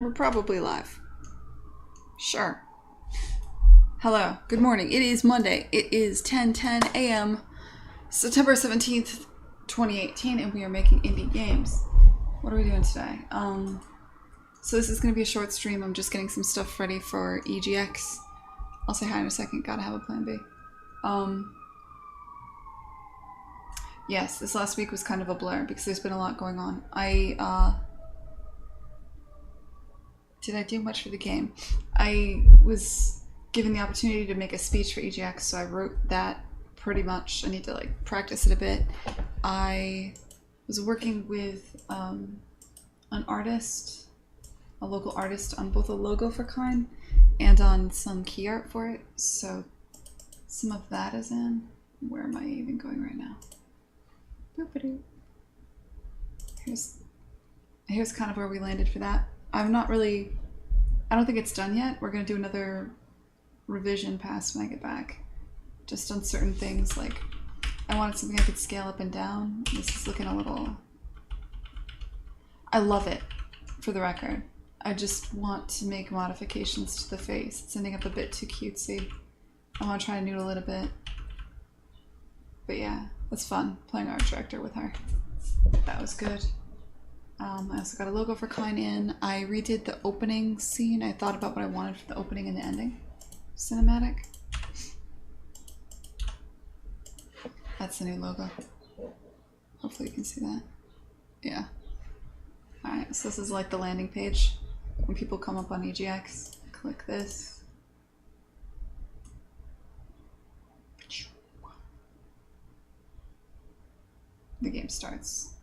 We're probably live. Sure. Hello. Good morning. It is Monday. It is 10:10 a.m. September 17th, 2018, and we are making indie games. What are we doing today? So this is going to be a short stream. I'm just getting some stuff ready for EGX. I'll say hi in a second. Gotta have a plan B. Yes, this last week was kind of a blur because there's been a lot going on. Did I do much for the game? I was given the opportunity to make a speech for EGX, so I wrote that pretty much. I need to practice it a bit. I was working with an artist, a local artist, on both a logo for Kine and on some key art for it. So some of that is in. Where am I even going right now? Boop-a-doo. Here's kind of where we landed for that. I don't think it's done yet. We're going to do another revision pass when I get back. Just on certain things, like I wanted something I could scale up and down. This is looking a little... I love it, for the record. I just want to make modifications to the face. It's ending up a bit too cutesy. I want to try to noodle it a bit. But yeah, it's fun playing art director with her. That was good. I also got a logo for Kine in. I redid the opening scene. I thought about what I wanted for the opening and the ending cinematic. That's the new logo. Hopefully you can see that. Yeah. Alright, so this is like the landing page. When people come up on EGX, click this. The game starts.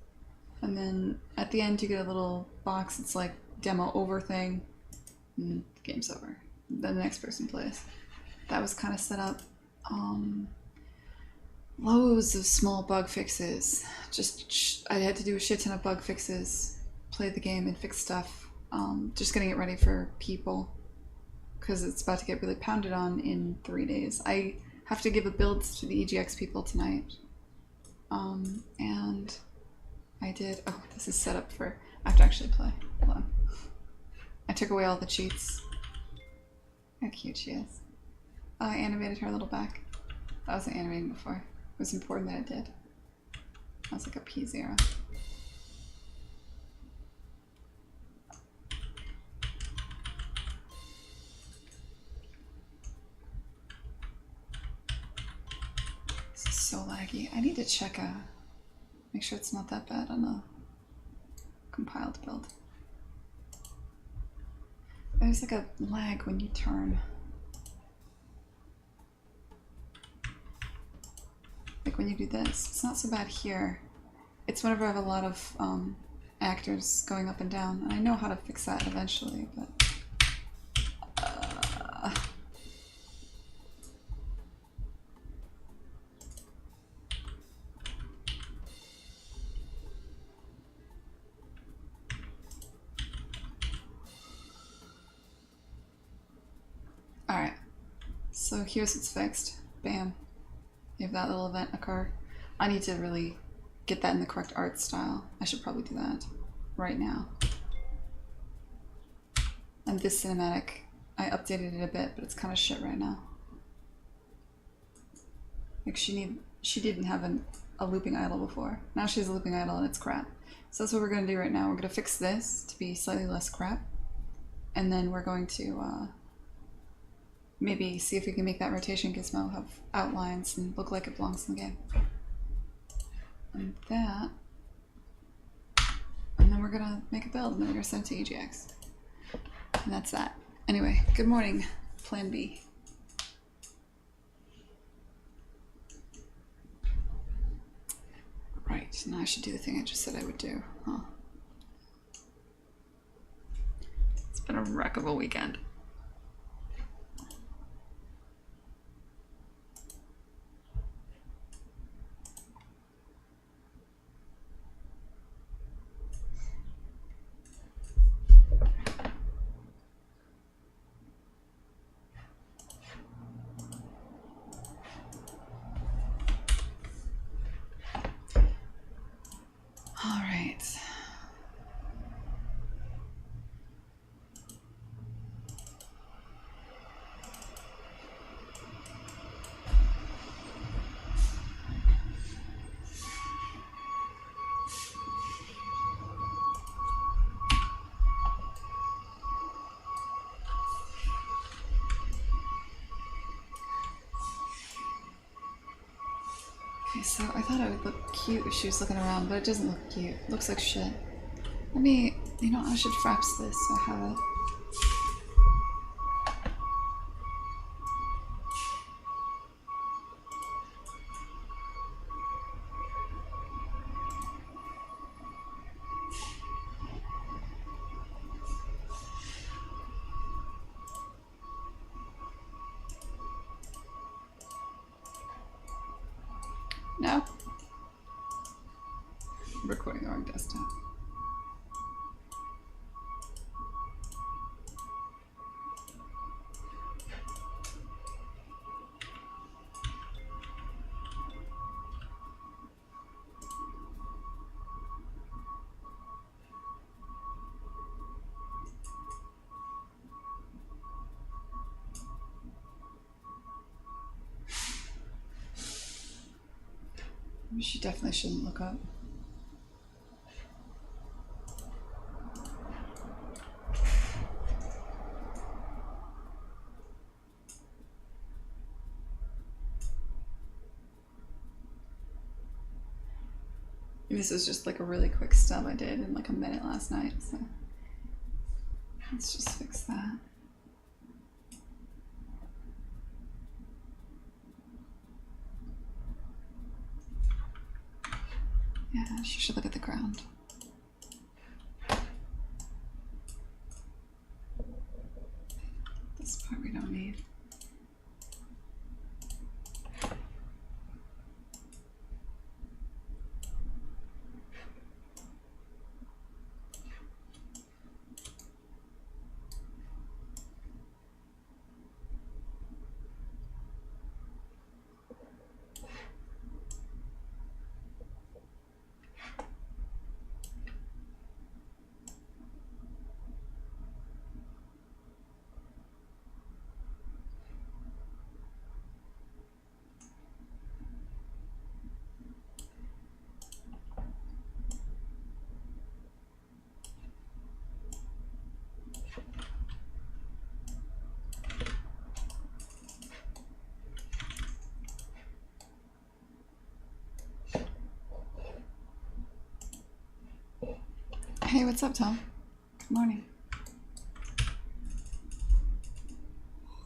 And then at the end you get a little box. It's like demo over thing. And the game's over. Then the next person plays. That was kind of set up. Loads of small bug fixes. I had to do a shit ton of bug fixes. Play the game and fix stuff. Just getting it ready for people. Because it's about to get really pounded on in 3 days. I have to give a build to the EGX people tonight. And... I did. Oh, this is set up for... I have to actually play. Hold on. I took away all the cheats. How cute she is. I animated her little back. That wasn't animating before. It was important that it did. That was like a P0. This is so laggy. I need to check make sure it's not that bad on a compiled build. There's like a lag when you turn. Like when you do this. It's not so bad here. It's whenever I have a lot of actors going up and down. And I know how to fix that eventually, but... Alright, so here's what's fixed. Bam. You have that little event occur. I need to really get that in the correct art style. I should probably do that right now. And this cinematic, I updated it a bit, but it's kind of shit right now. Like she didn't have a looping idle before. Now she has a looping idle and it's crap. So that's what we're going to do right now. We're going to fix this to be slightly less crap. And then we're going to... maybe see if we can make that rotation gizmo have outlines and look like it belongs in the game. And that. And then we're gonna make a build and then we're gonna send it to EGX. And that's that. Anyway, good morning, Plan B. Right, now I should do the thing I just said I would do. Huh. It's been a wreck of a weekend. All right. Okay, so I thought I would look cute if she was looking around, but it doesn't look cute. It looks like shit. Let me, you know, I should fraps this so I have it. No? I'm recording the wrong desktop. She definitely shouldn't look up. This is just like a really quick stub I did in like a minute last night, so let's just fix that. Yeah, she should look at the ground. This part we don't need. Hey, what's up, Tom? Good morning.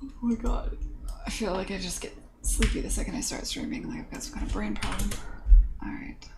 Oh my god. I feel like I just get sleepy the second I start streaming, like I've got some kind of brain problem. Alright.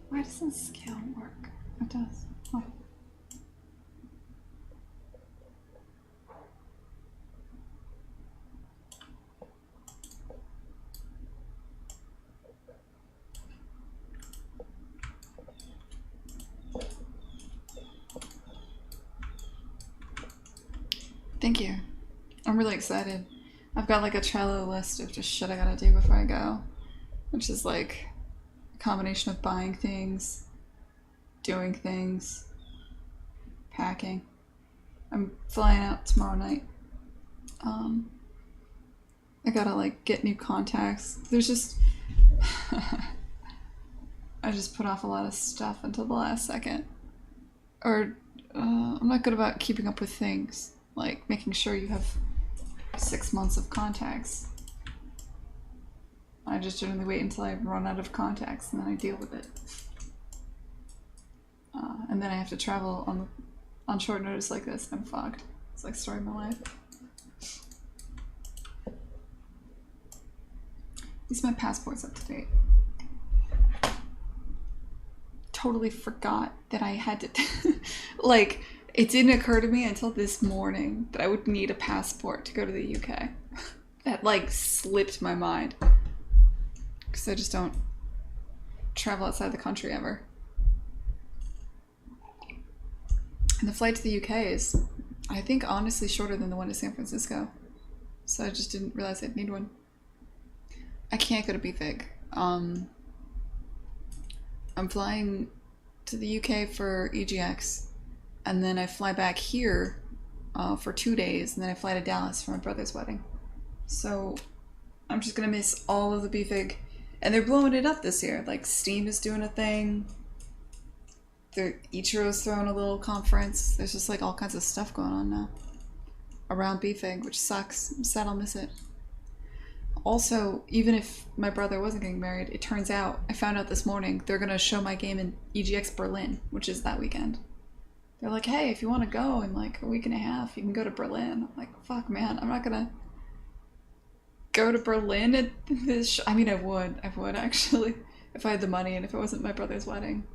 Why doesn't scale work? It does. Oh. Thank you. I'm really excited. I've got like a Trello list of just shit I gotta do before I go, which is like a combination of buying things, doing things, packing. I'm flying out tomorrow night. I gotta like get new contacts. There's just I just put off a lot of stuff until the last second. Or I'm not good about keeping up with things, like making sure you have 6 months of contacts. I just generally wait until I run out of contacts and then I deal with it. And then I have to travel on short notice like this. I'm fucked. It's like the story of my life. At least my passport's up to date. Totally forgot that I had to like, it didn't occur to me until this morning that I would need a passport to go to the UK. That like slipped my mind. Because I just don't travel outside the country ever. And the flight to the UK is I think honestly shorter than the one to San Francisco. So I just didn't realize I'd need one. I can't go to BFIG. I'm flying to the UK for EGX, and then I fly back here for 2 days, and then I fly to Dallas for my brother's wedding. So I'm just gonna miss all of the BFIG, and they're blowing it up this year. Like Steam is doing a thing. Ichiro's throwing a little conference. There's just like all kinds of stuff going on now around BFIG, which sucks. I'm sad I'll miss it. Also, even if my brother wasn't getting married, it turns out, I found out this morning, they're going to show my game in EGX Berlin, which is that weekend. They're like, hey, if you want to go in like a week and a half, you can go to Berlin. I'm like, fuck, man, I'm not going to go to Berlin at this I mean, I would actually, if I had the money and if it wasn't my brother's wedding.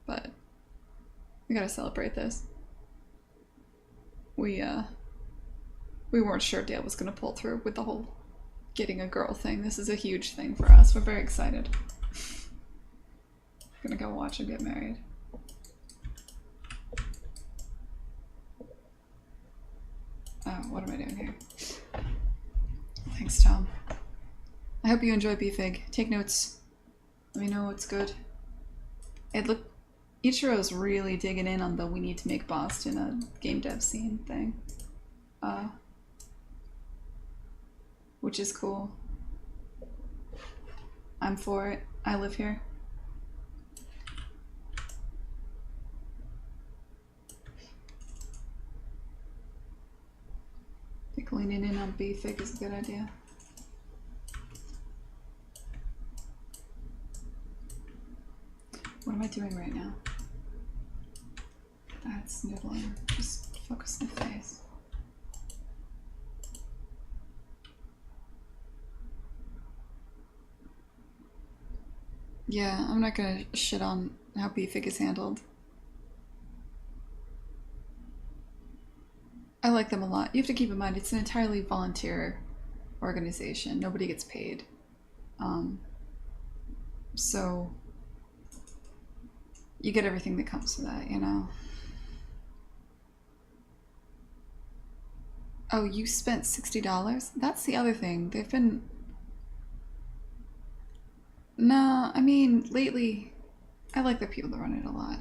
But we gotta celebrate this. We weren't sure Dale was gonna pull through with the whole getting a girl thing. This is a huge thing for us. We're very excited. Gonna go watch him get married. Oh, what am I doing here? Thanks, Tom. I hope you enjoy BFIG. Take notes. Let me know what's good. Ichiro's really digging in on the we need to make Boston a game dev scene thing. Which is cool. I'm for it. I live here. I think leaning in on BFIG is a good idea. What am I doing right now? That's noodling. Just focus on the face. Yeah, I'm not gonna shit on how BFIG is handled. I like them a lot. You have to keep in mind, it's an entirely volunteer organization. Nobody gets paid. So you get everything that comes with that, you know? Oh, you spent $60? That's the other thing. They've been... No, I mean, lately, I like the people that run it a lot.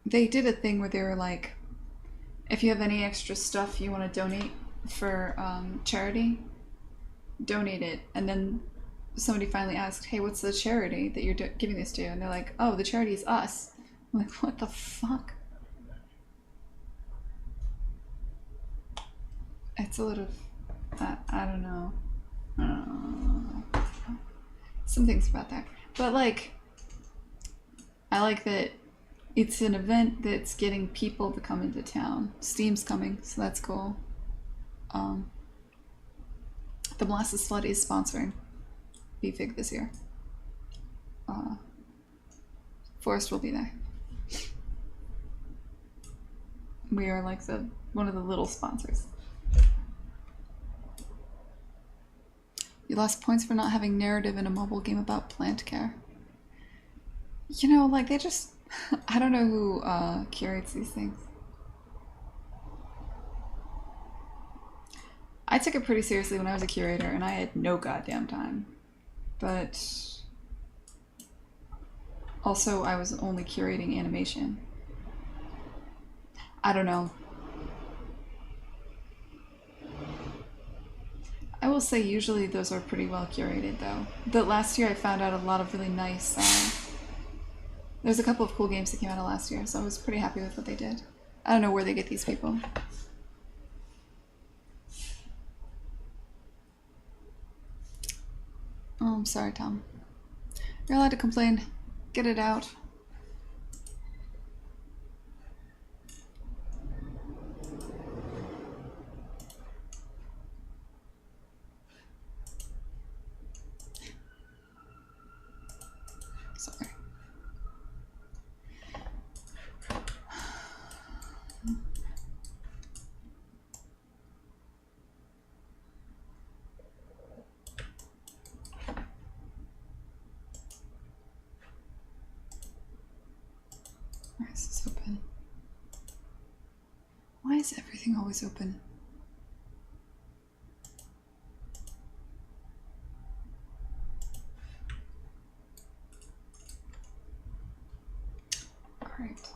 They did a thing where they were like, if you have any extra stuff you want to donate for charity, donate it. And then somebody finally asked, hey, what's the charity that you're giving this to? And they're like, oh, the charity is us. I'm like, what the fuck? It's a little... I don't know. Some things about that. But, like, I like that it's an event that's getting people to come into town. Steam's coming, so that's cool. The Molasses Flood is sponsoring BFIG this year. Forest will be there. We are like one of the little sponsors. You lost points for not having narrative in a mobile game about plant care. You know, like they just... I don't know who curates these things. I took it pretty seriously when I was a curator, and I had no goddamn time. But also, I was only curating animation. I don't know. I will say usually those are pretty well curated, though. But last year I found out a lot of really nice... there's a couple of cool games that came out of last year, so I was pretty happy with what they did. I don't know where they get these people. Oh, I'm sorry, Tom. You're allowed to complain. Get it out. Sorry. Where is this open? is everything always open? Alright.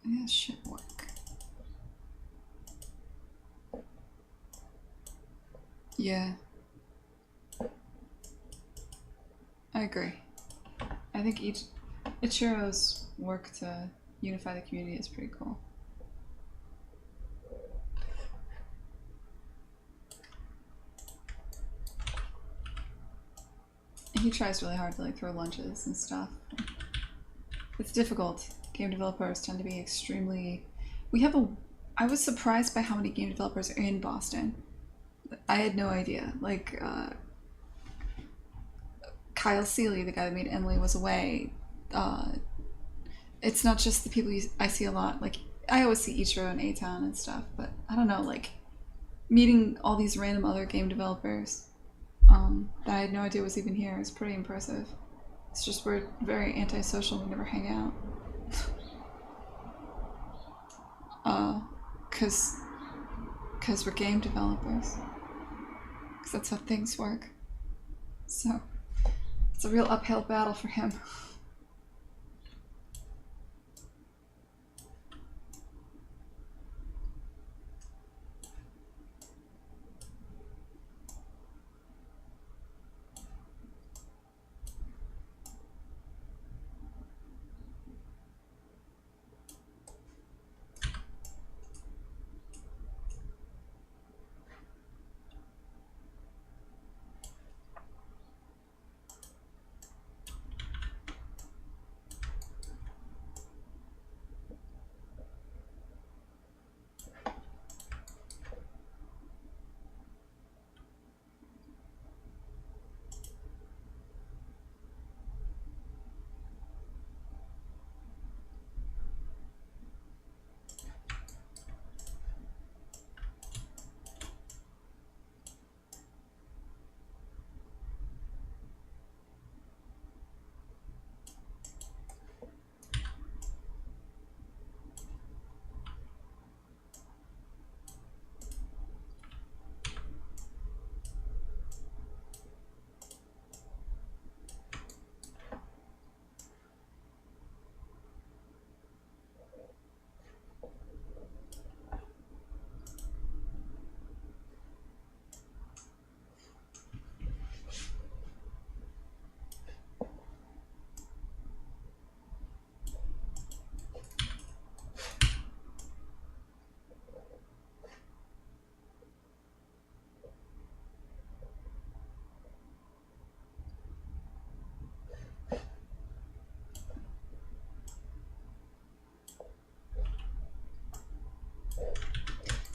This should work. Yeah. I agree. I think Ichiro's work to unify the community is pretty cool. He tries really hard to like throw lunches and stuff. It's difficult. Game developers tend to be extremely... I was surprised by how many game developers are in Boston. I had no idea. Like, Kyle Seeley, the guy that made Emily, was away. It's not just the people I see a lot. Like, I always see Ichiro and A-Town and stuff, but I don't know, like, meeting all these random other game developers that I had no idea was even here is pretty impressive. It's just we're very antisocial. We never hang out. Cause we're game developers. Cause that's how things work. So it's a real uphill battle for him.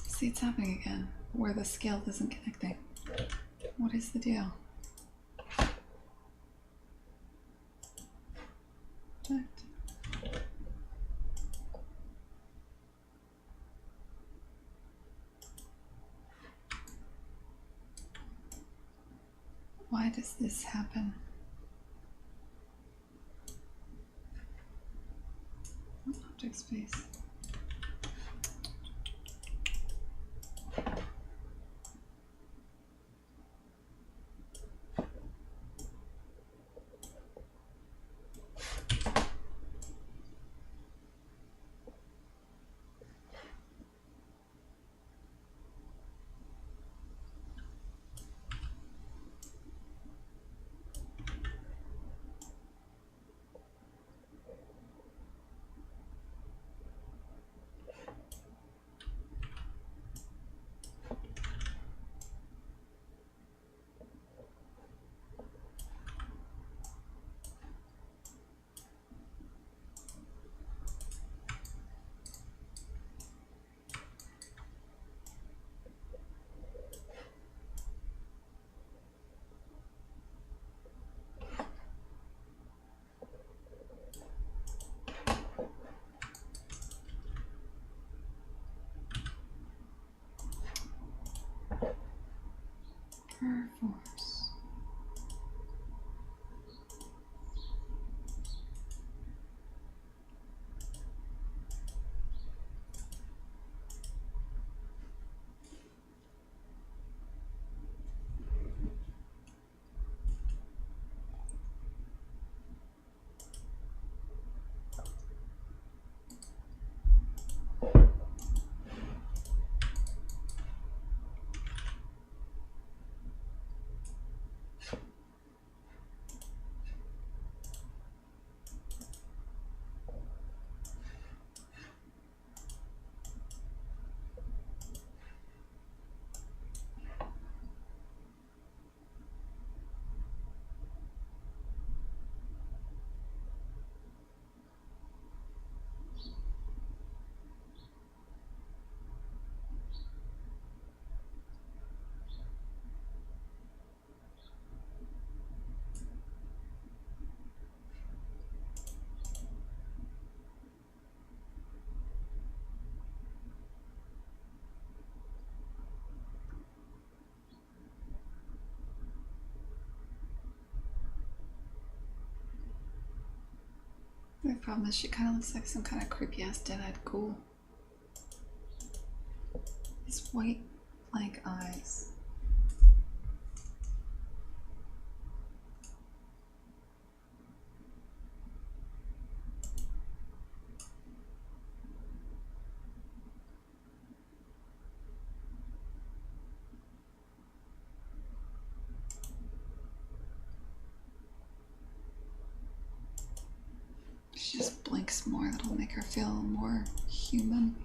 See, it's happening again, where the scale isn't connecting. What is the deal? Checked. Why does this happen? Object space. Perforce. The problem is she kind of looks like some kind of creepy ass dead-eyed ghoul. These white blank eyes. She just blinks more, that'll make her feel more human.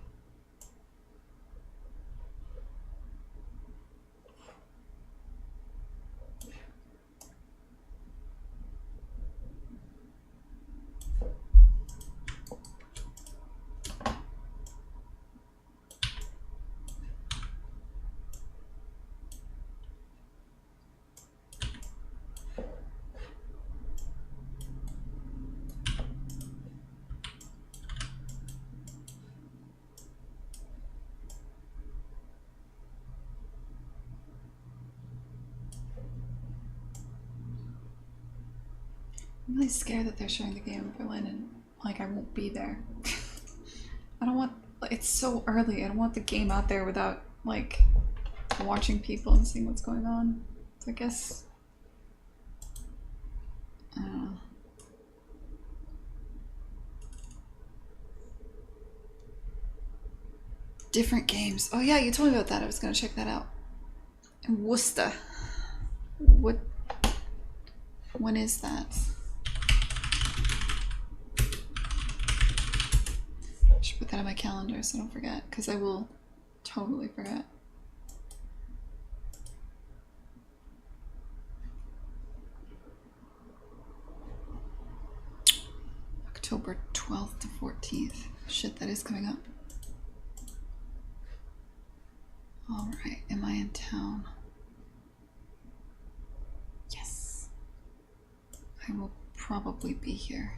I'm really scared that they're showing the game in Berlin and like I won't be there. I don't want, it's so early, I don't want the game out there without like watching people and seeing what's going on. So I guess, I don't know. Different games. Oh yeah, you told me about that. I was gonna check that out. In Worcester. What? When is that? I should put that on my calendar so I don't forget, because I will totally forget. October 12th to 14th. Shit, that is coming up. Alright, am I in town? Yes. I will probably be here.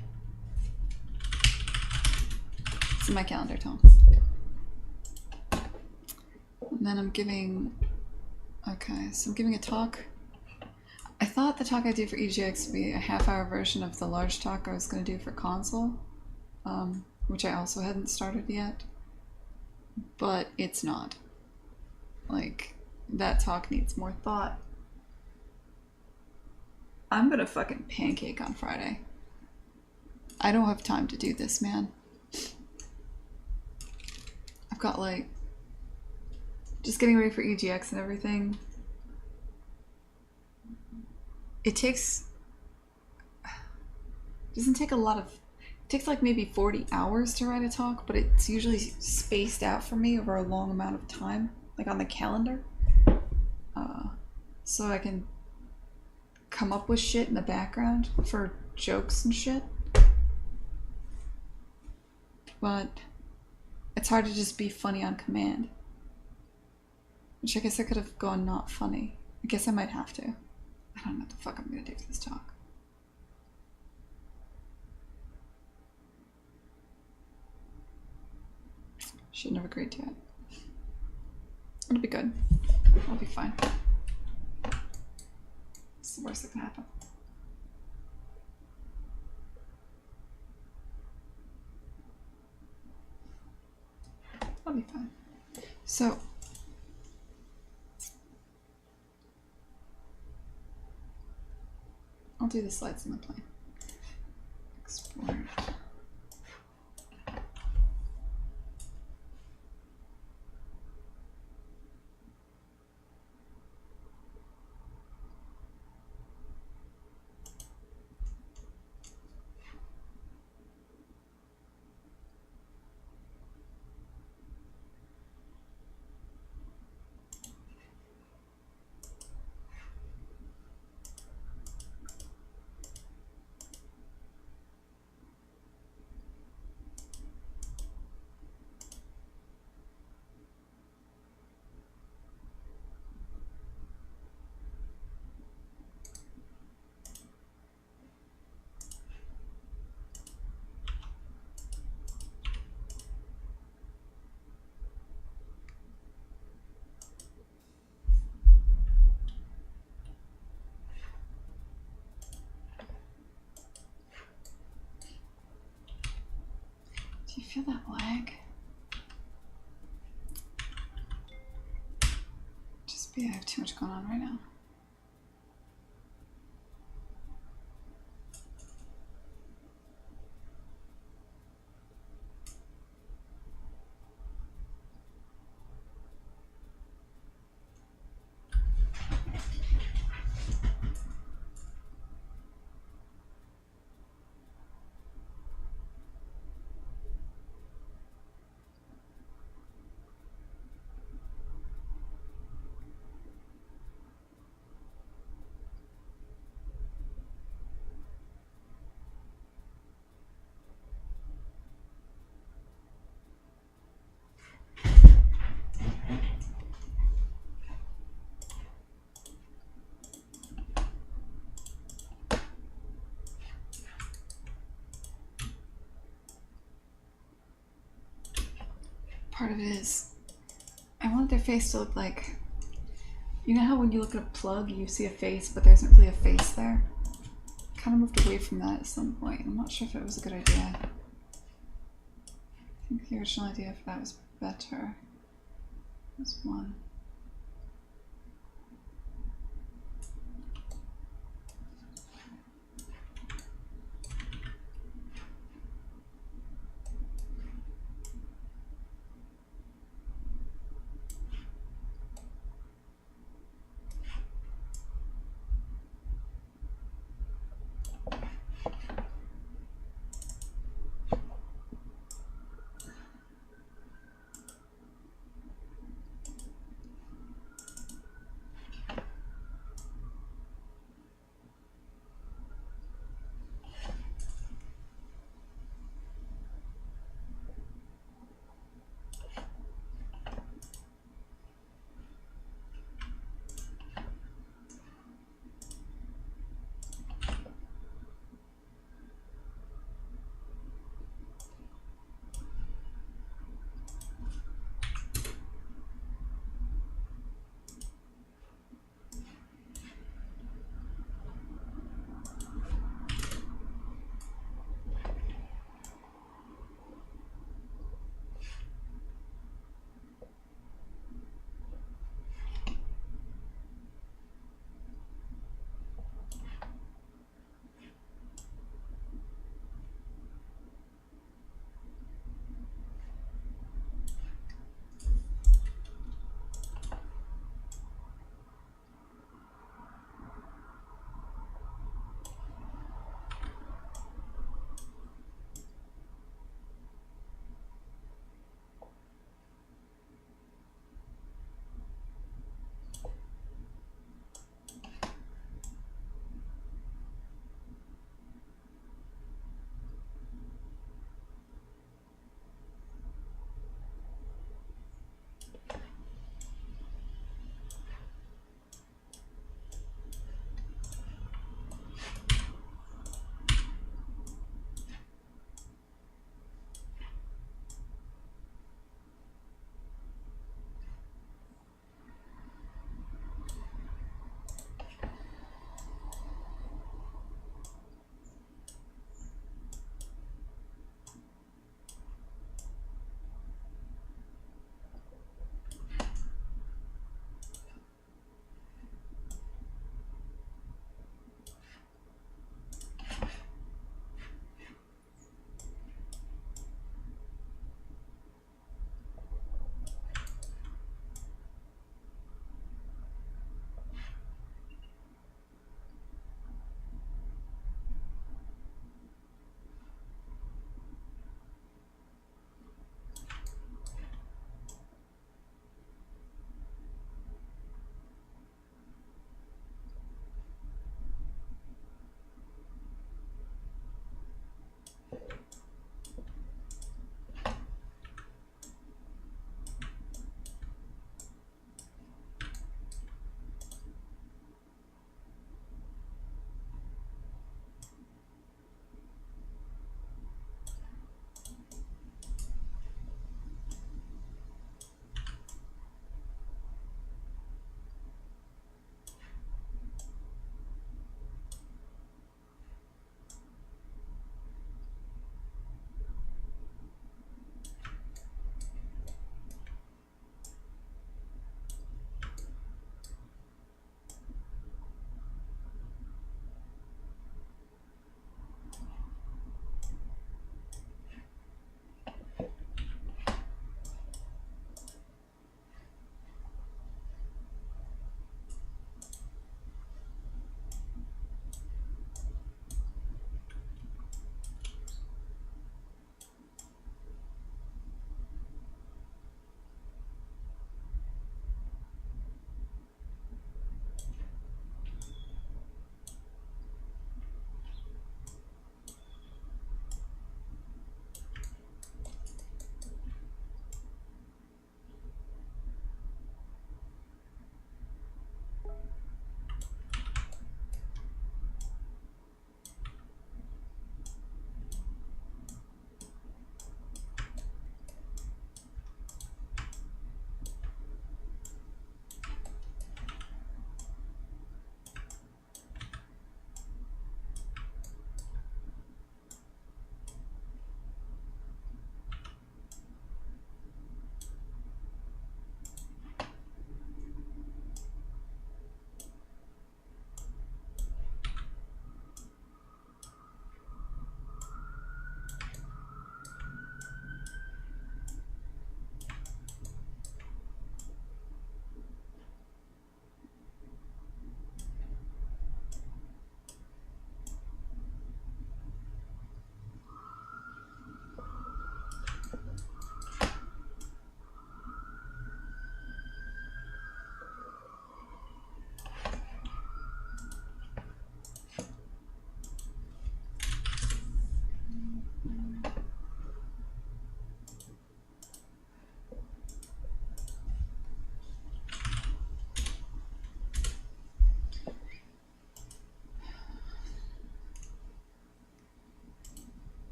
It's in my calendar, Tom. And then I'm giving... Okay, so I'm giving a talk. I thought the talk I do for EGX would be a half-hour version of the large talk I was going to do for console, which I also hadn't started yet. But it's not. Like, that talk needs more thought. I'm gonna fucking pancake on Friday. I don't have time to do this, man. I've got like just getting ready for EGX and everything. It doesn't take a lot of, it takes like maybe 40 hours to write a talk, but it's usually spaced out for me over a long amount of time, like on the calendar. So I can come up with shit in the background for jokes and shit. But it's hard to just be funny on command. Which I guess I could have gone not funny. I guess I might have to. I don't know what the fuck I'm gonna do for this talk. Shouldn't have agreed to it. It'll be good. I'll be fine. It's the worst that can happen. I'll be fine. So, I'll do the slides in the plane. Export. feel that lag? Just be, I have too much going on right now. Part of it is I want their face to look like, you know how when you look at a plug you see a face but there isn't really a face there? I kind of moved away from that at some point. I'm not sure if it was a good idea. I think the original idea for that was better. Was one.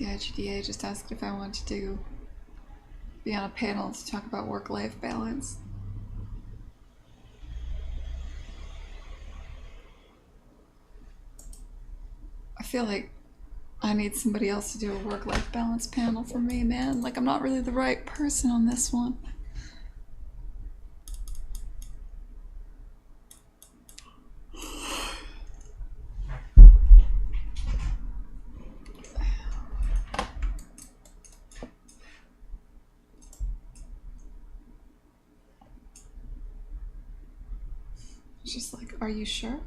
the IGDA just asked if I wanted to be on a panel to talk about work-life balance. I feel like I need somebody else to do a work-life balance panel for me, man. Like, I'm not really the right person on this one. Just like, are you sure?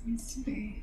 Needs to be.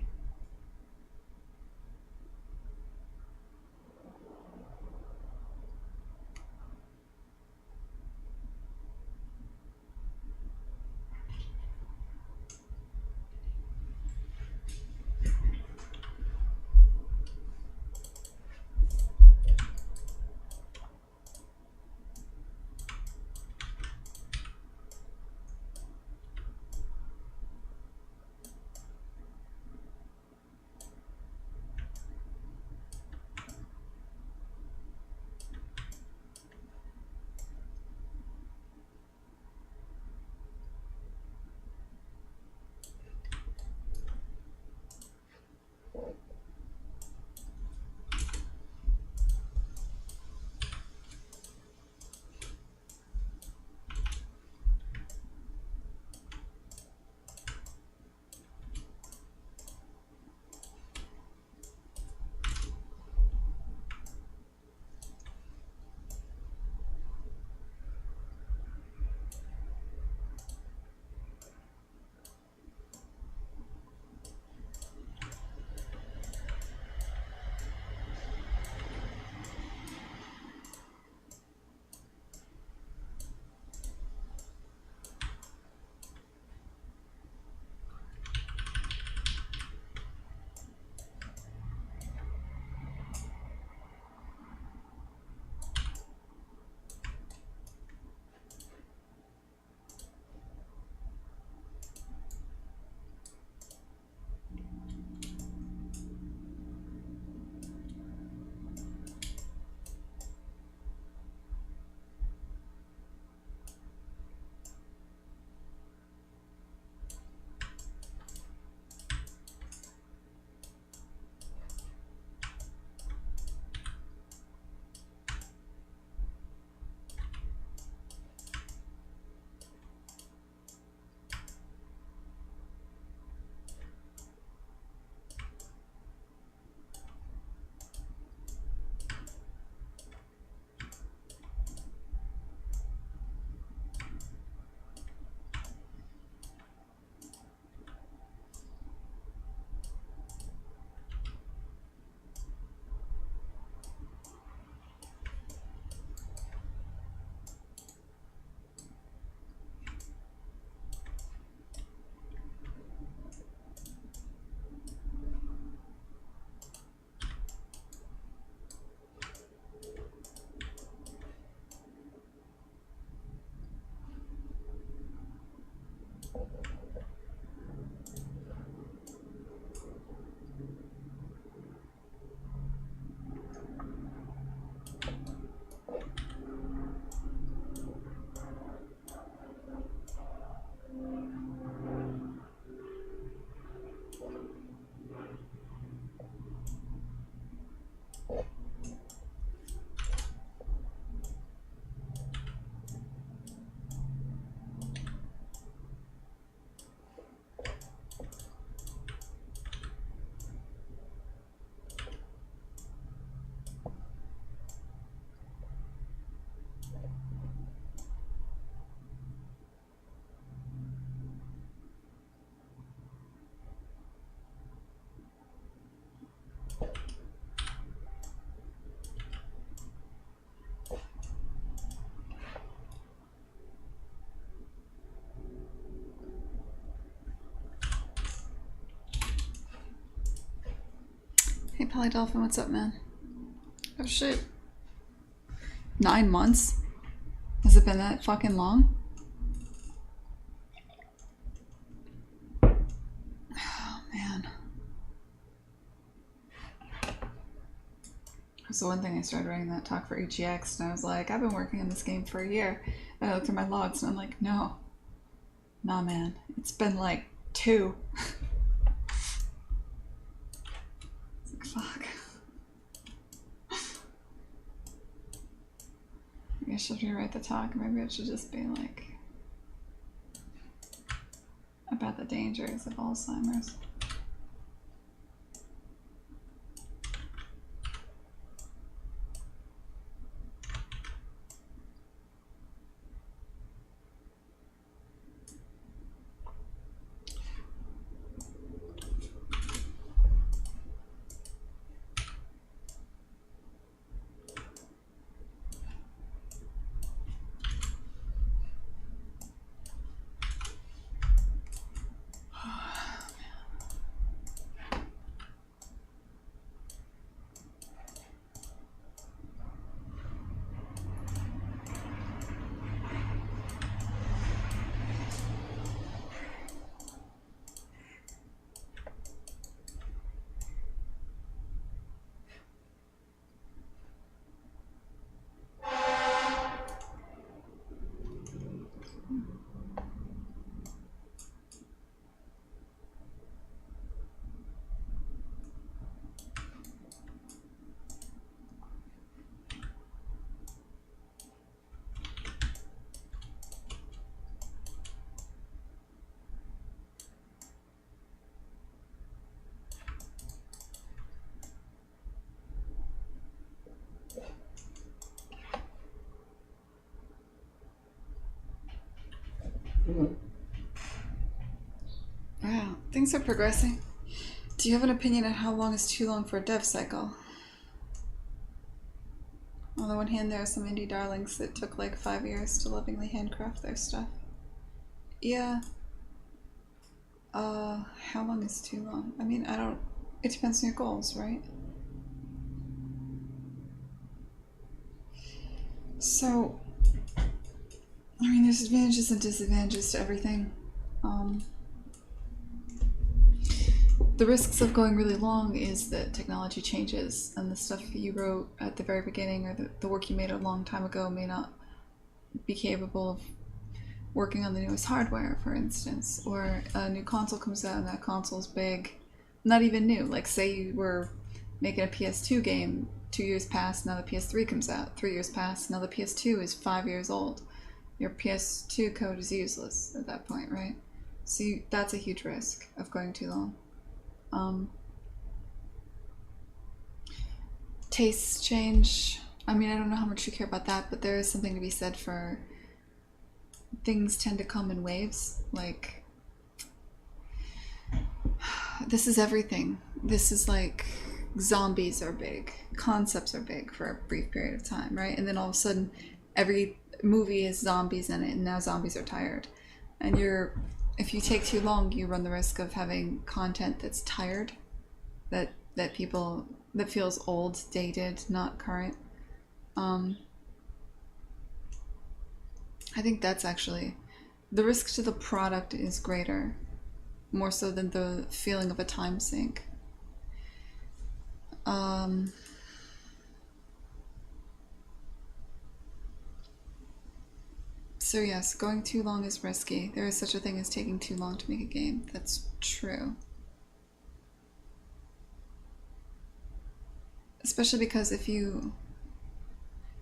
Dolphin, what's up, man? Oh shit. 9 months? Has it been that fucking long? Oh man. So one thing I started writing that talk for HEX and I was like, I've been working on this game for a year. And I looked at my logs and I'm like, no. Nah man. It's been like 2. It's like, fuck. Maybe I should rewrite the talk. Maybe it should just be like about the dangers of Alzheimer's. Wow, things are progressing. Do you have an opinion on how long is too long for a dev cycle? On the one hand, there are some indie darlings that took like 5 years to lovingly handcraft their stuff. Yeah. How long is too long? I mean, I don't... It depends on your goals, right? So... I mean, there's advantages and disadvantages to everything. The risks of going really long is that technology changes and the stuff you wrote at the very beginning or the work you made a long time ago may not be capable of working on the newest hardware, for instance, or a new console comes out and that console's big, not even new. Like say you were making a PS2 game, 2 years pass, now the PS3 comes out, 3 years pass, now the PS2 is 5 years old. Your PS2 code is useless at that point, right? So that's a huge risk of going too long. Tastes change. I mean, I don't know how much you care about that, but there is something to be said for things tend to come in waves. Like, this is everything. This is like zombies are big, concepts are big for a brief period of time, right? And then all of a sudden, every movie has zombies in it, and now zombies are tired. And if you take too long, you run the risk of having content that's tired, that feels old, dated, not current. I think that's actually the risk to the product is greater, more so than the feeling of a time sink. So yes, going too long is risky. There is such a thing as taking too long to make a game. That's true. Especially because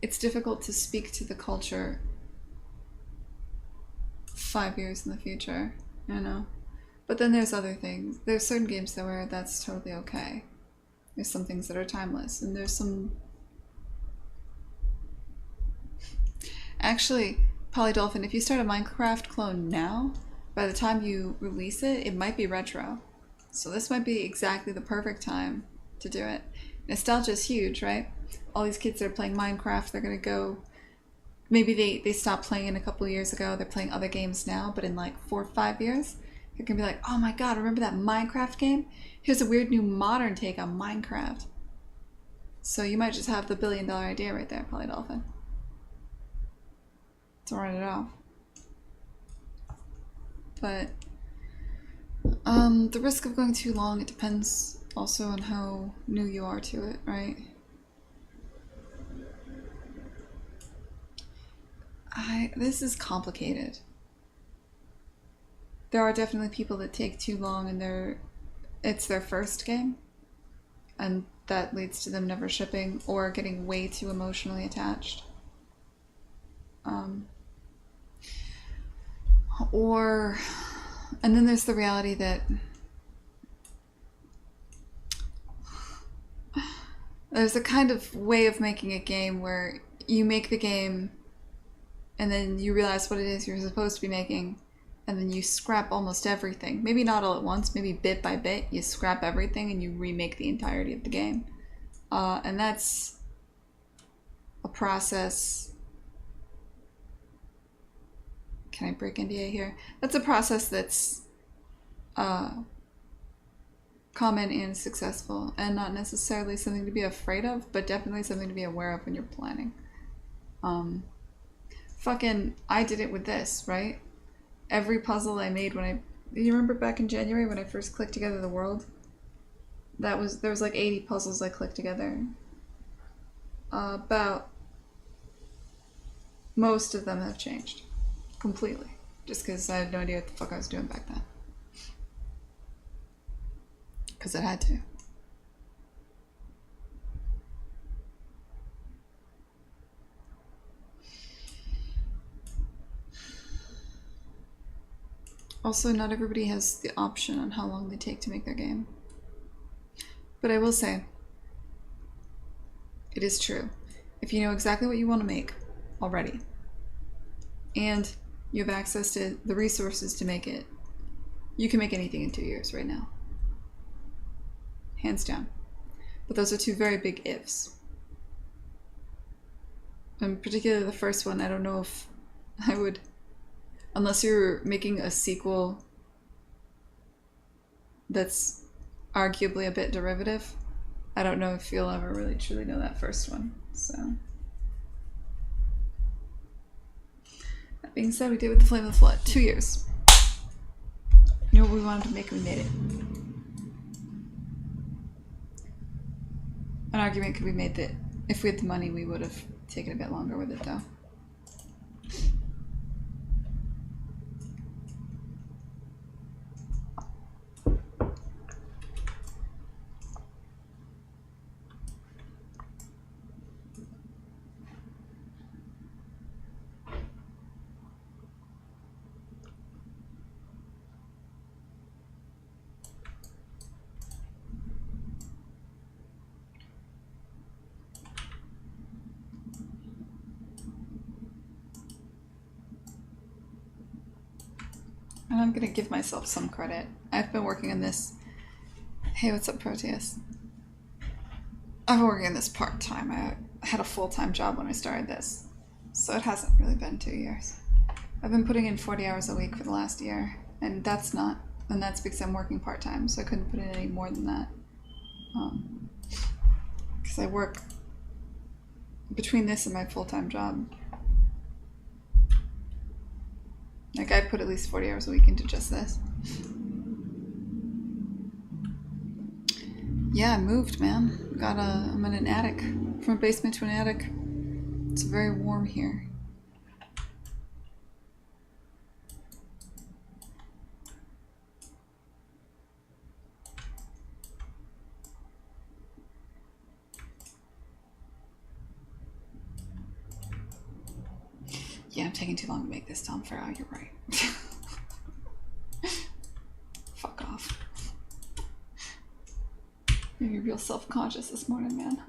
it's difficult to speak to the culture 5 years in the future, you know? But then there's other things. There's certain games though where that's totally okay. There's some things that are timeless, and there's some... Actually, Polydolphin, if you start a Minecraft clone now, by the time you release it, it might be retro. So this might be exactly the perfect time to do it. Nostalgia is huge, right? All these kids that are playing Minecraft, they're gonna go... Maybe they stopped playing it a couple of years ago, they're playing other games now, but in like 4 or 5 years, they're gonna be like, oh my god, remember that Minecraft game? Here's a weird new modern take on Minecraft. So you might just have the $1 billion idea right there, Polydolphin. To run it off. But the risk of going too long, it depends also on how new you are to it, right? This is complicated. There are definitely people that take too long and it's their first game, and that leads to them never shipping or getting way too emotionally attached. And then there's the reality that there's a kind of way of making a game where you make the game and then you realize what it is you're supposed to be making, and then you scrap almost everything. Maybe not all at once, maybe bit by bit, you scrap everything and you remake the entirety of the game. And that's a process. Can I break NDA here? That's a process that's common and successful, and not necessarily something to be afraid of, but definitely something to be aware of when you're planning. I did it with this, right? Every puzzle I made you remember back in January when I first clicked together the world? There was like 80 puzzles I clicked together. About most of them have changed completely, just because I had no idea what the fuck I was doing back then. Because it had to. Also, not everybody has the option on how long they take to make their game. But I will say, it is true. If you know exactly what you want to make already, and you have access to the resources to make it, you can make anything in 2 years right now. Hands down. But those are two very big ifs. And particularly the first one, I don't know if I would, unless you're making a sequel that's arguably a bit derivative, I don't know if you'll ever really truly know that first one. So that being said, we did with the Flame of the Flood. 2 years. Knew what we wanted to make and we made it. An argument could be made that if we had the money, we would have taken a bit longer with it, though. And I'm gonna give myself some credit. I've been working on this. Hey, what's up, Proteus? I've been working on this part-time. I had a full-time job when I started this, so it hasn't really been 2 years. I've been putting in 40 hours a week for the last year, and that's because I'm working part-time, so I couldn't put in any more than that. Because I work between this and my full-time job. Like, I put at least 40 hours a week into just this. Yeah, I moved, man. I'm in an attic. From a basement to an attic. It's very warm here. Yeah, I'm taking too long to make this, Tom Farrell. You're right. Fuck off. Made me real self-conscious this morning, man.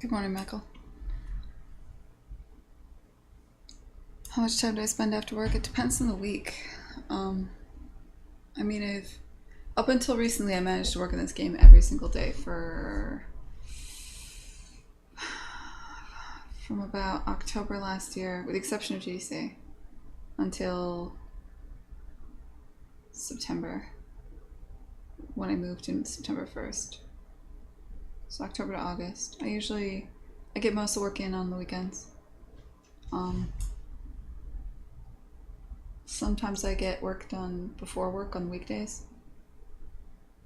Good morning, Michael. How much time do I spend after work? It depends on the week. I mean, up until recently, I managed to work in this game every single day from about October last year, with the exception of GDC, until September, when I moved in September 1st. So October to August. I get most of the work in on the weekends. Sometimes I get work done before work on weekdays,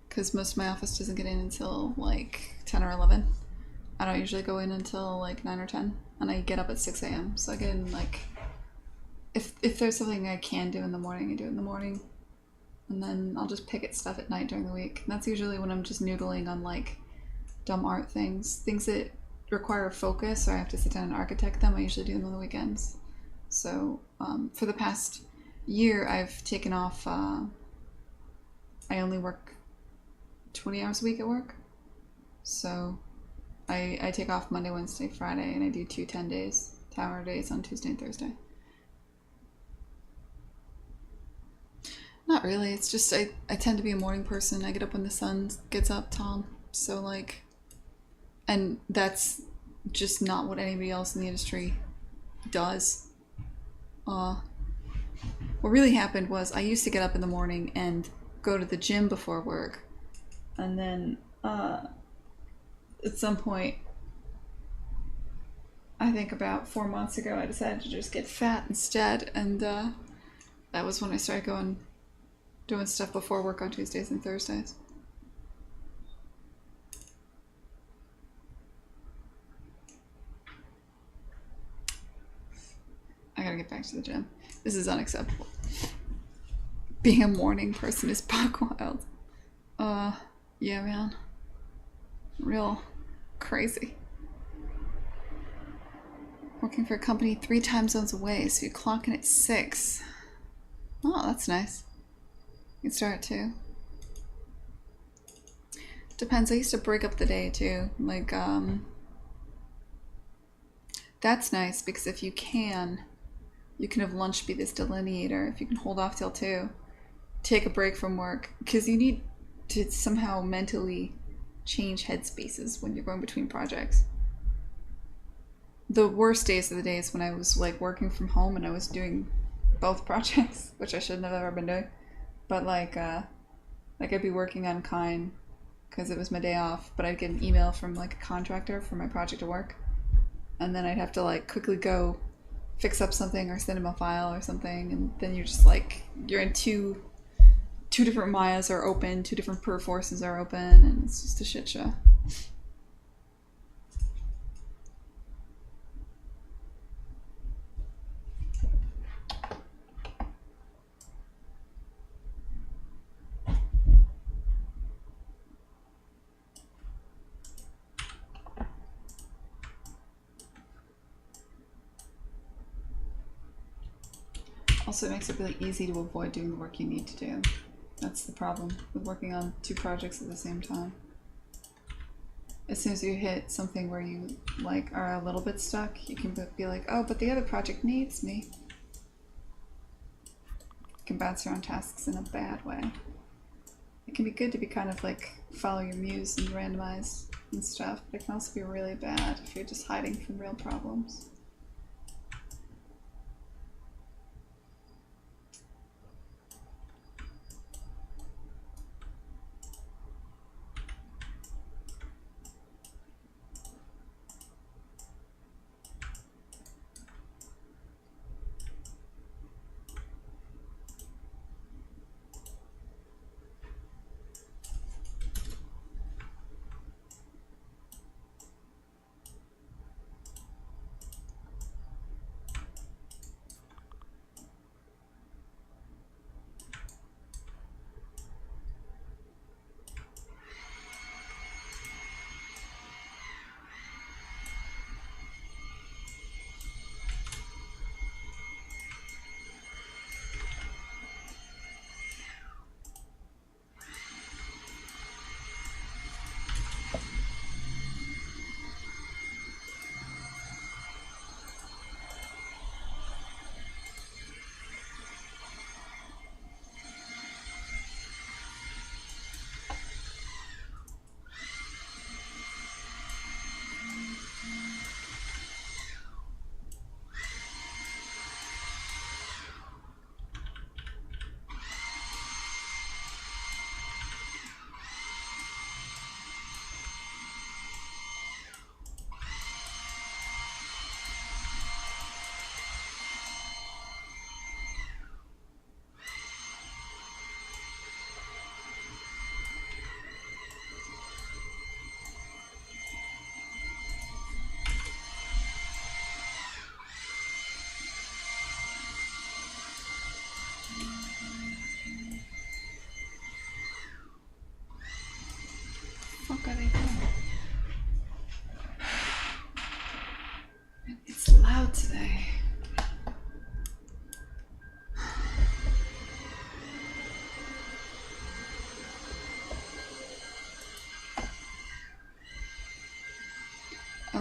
because most of my office doesn't get in until like 10 or 11. I don't usually go in until like 9 or 10, and I get up at 6 a.m. So I get in like, if there's something I can do in the morning, I do it in the morning, and then I'll just pick at stuff at night during the week. And that's usually when I'm just noodling on like dumb art things that require focus, or I have to sit down and architect them. I usually do them on the weekends. So for the past year, I've taken off. I only work 20 hours a week at work. So I take off Monday, Wednesday, Friday, and I do 2 10-hour days on Tuesday and Thursday. Not really. It's just I tend to be a morning person. I get up when the sun gets up, Tom. So like, and that's just not what anybody else in the industry does. What really happened was I used to get up in the morning and go to the gym before work, and then at some point, I think about 4 months ago, I decided to just get fat instead, and that was when I started doing stuff before work on Tuesdays and Thursdays. I gotta get back to the gym. This is unacceptable. Being a morning person is buck wild. Yeah, man. Real crazy. Working for a company 3 time zones away, so you clock in at 6. Oh, that's nice. You can start at 2. Depends. I used to break up the day too. Like, that's nice because if you can have lunch be this delineator. If you can hold off till 2, take a break from work, because you need to somehow mentally change headspaces when you're going between projects. The worst days of the days when I was like working from home and I was doing both projects, which I shouldn't have ever been doing. But like I'd be working on Kine because it was my day off, but I'd get an email from like a contractor for my project to work, and then I'd have to like quickly go fix up something or send him a file or something, and then you're just like, you're in two different Mayas are open, 2 different perforces are open, and it's just a shit show. Also, it makes it really easy to avoid doing the work you need to do. That's the problem with working on 2 projects at the same time. As soon as you hit something where you like are a little bit stuck, you can be like, oh, but the other project needs me. You can bounce around tasks in a bad way. It can be good to be kind of like follow your muse and randomize and stuff, but it can also be really bad if you're just hiding from real problems.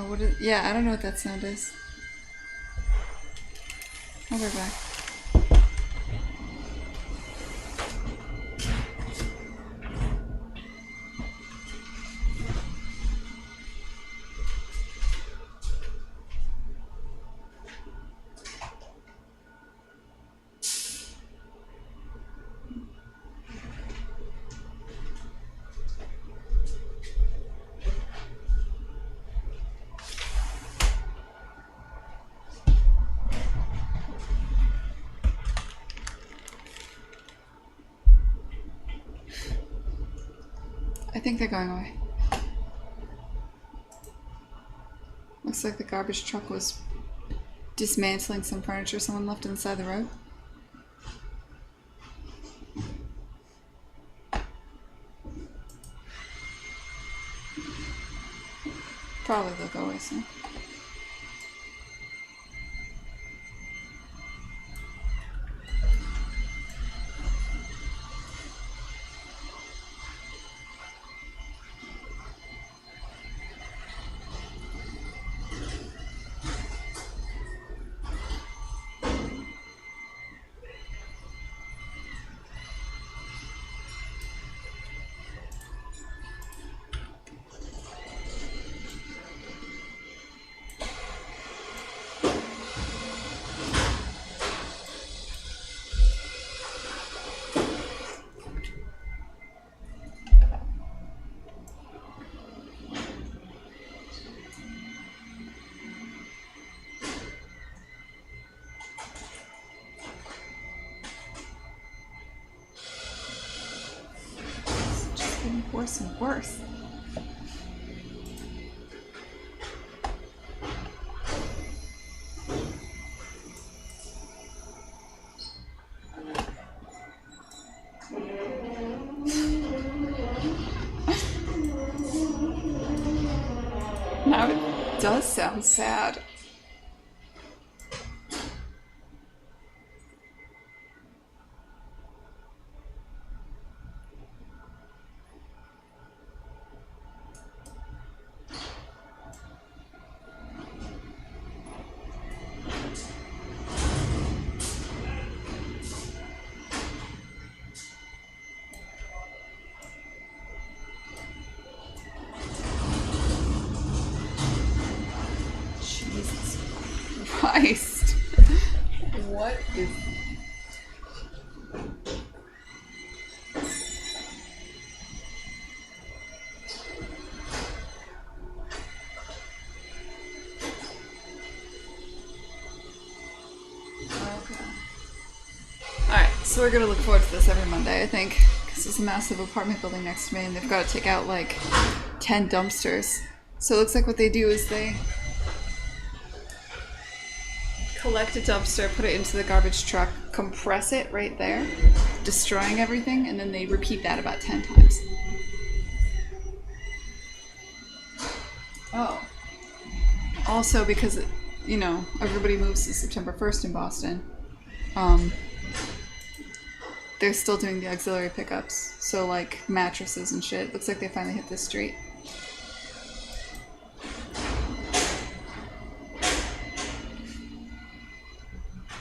what is... Yeah, I don't know what that sound is. I'll be back. I think they're going away. Looks like the garbage truck was dismantling some furniture someone left on the side of the road. Probably they'll go away soon. Worse and worse. Now it does sound sad. Christ. What is... Okay. Alright, so we're gonna look forward to this every Monday, I think. Because there's a massive apartment building next to me and they've got to take out like 10 dumpsters. So it looks like what they do is they collect a dumpster, put it into the garbage truck, compress it right there, destroying everything, and then they repeat that about 10 times. Oh. Also, because, you know, everybody moves to September 1st in Boston, they're still doing the auxiliary pickups. So, like, mattresses and shit. Looks like they finally hit this street.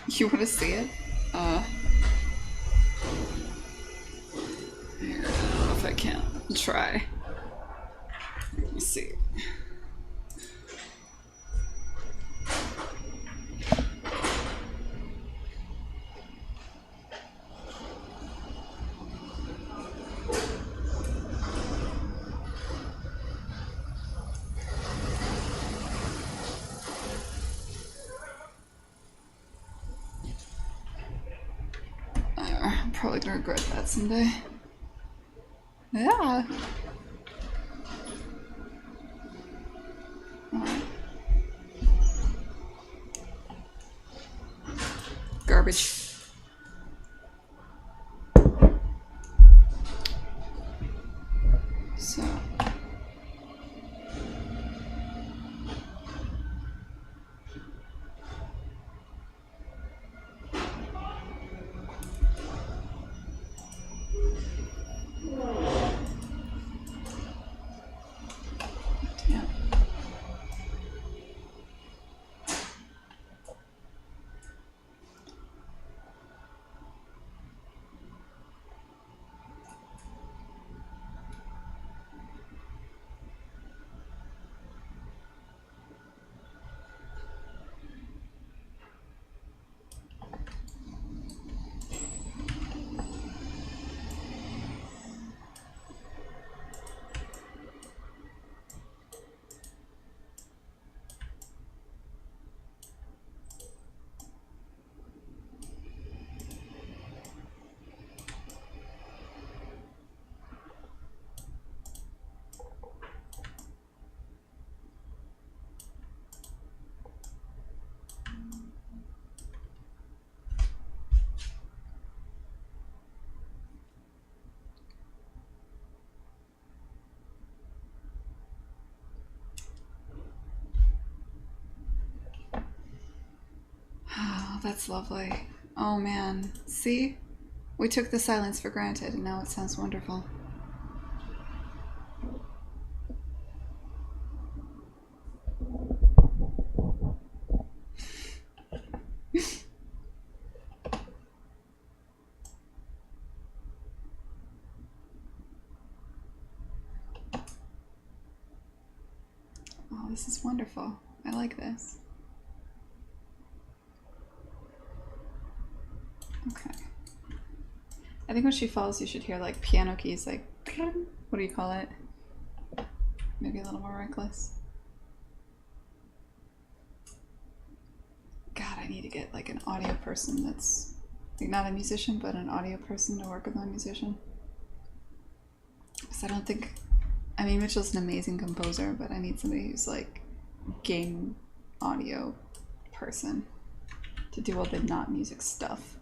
You want to see it? Here, I don't know if I can. I'll try. Let me see. I'm probably gonna regret that someday. Yeah. Alright. Garbage. So. that's lovely. Oh man. See? We took the silence for granted and now it sounds wonderful. Oh, this is wonderful. I like this. Okay. I think when she falls, you should hear like piano keys, like, what do you call it? Maybe a little more reckless. God, I need to get like an audio person that's like not a musician, but an audio person to work with my musician. Because I don't think, I mean, Mitchell's an amazing composer, but I need somebody who's like game audio person to do all the not music stuff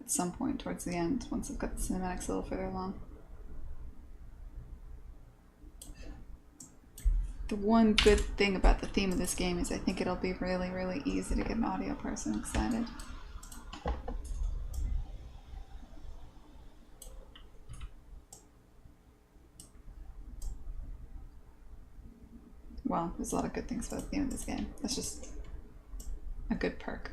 at some point towards the end, once I've got the cinematics a little further along. The one good thing about the theme of this game is I think it'll be really, really easy to get an audio person excited. Well, there's a lot of good things about the theme of this game. That's just a good perk.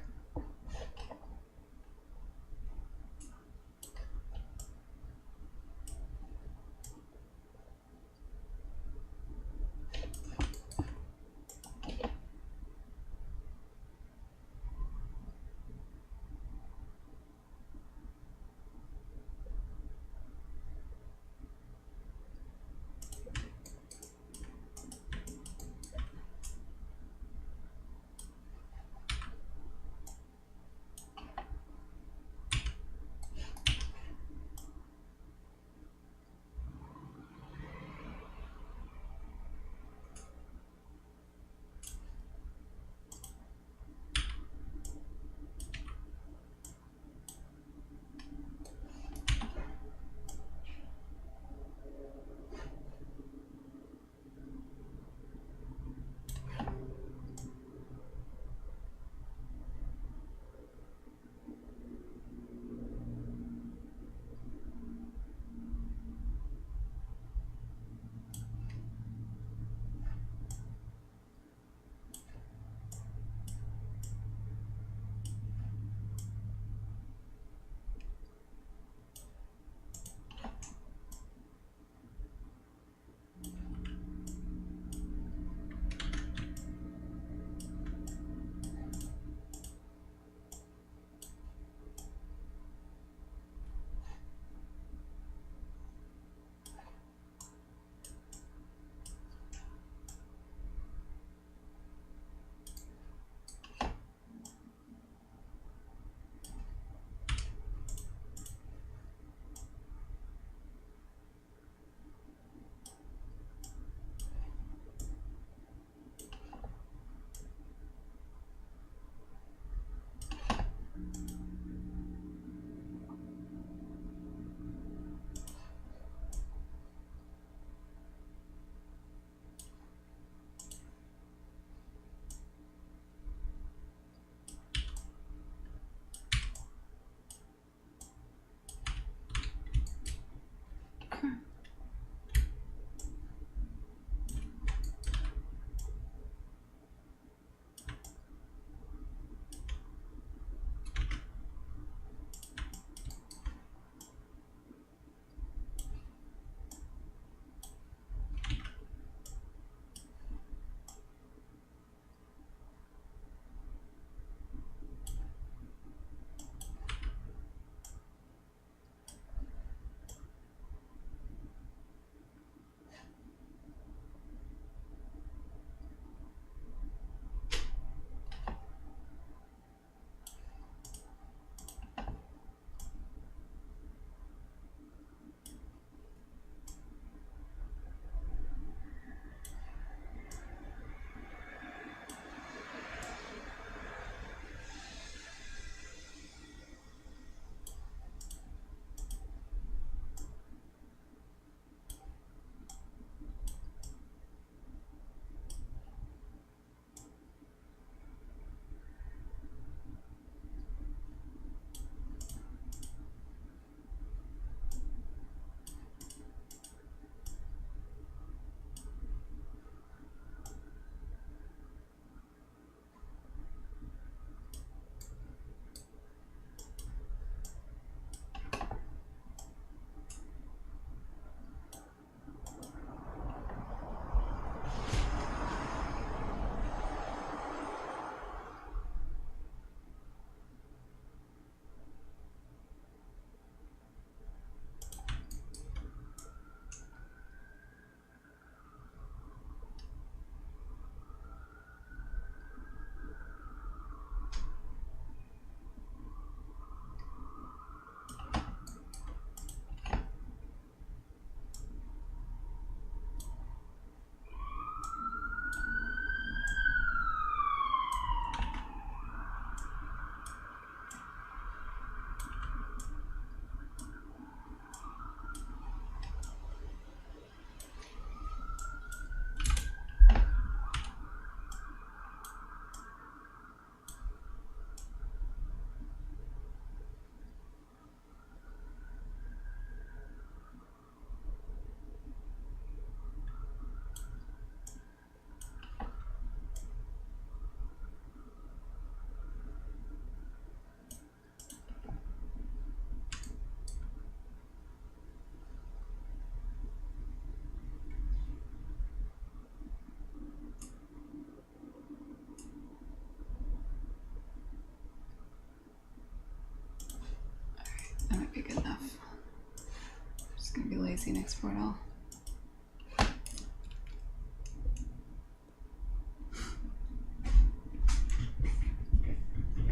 and export all.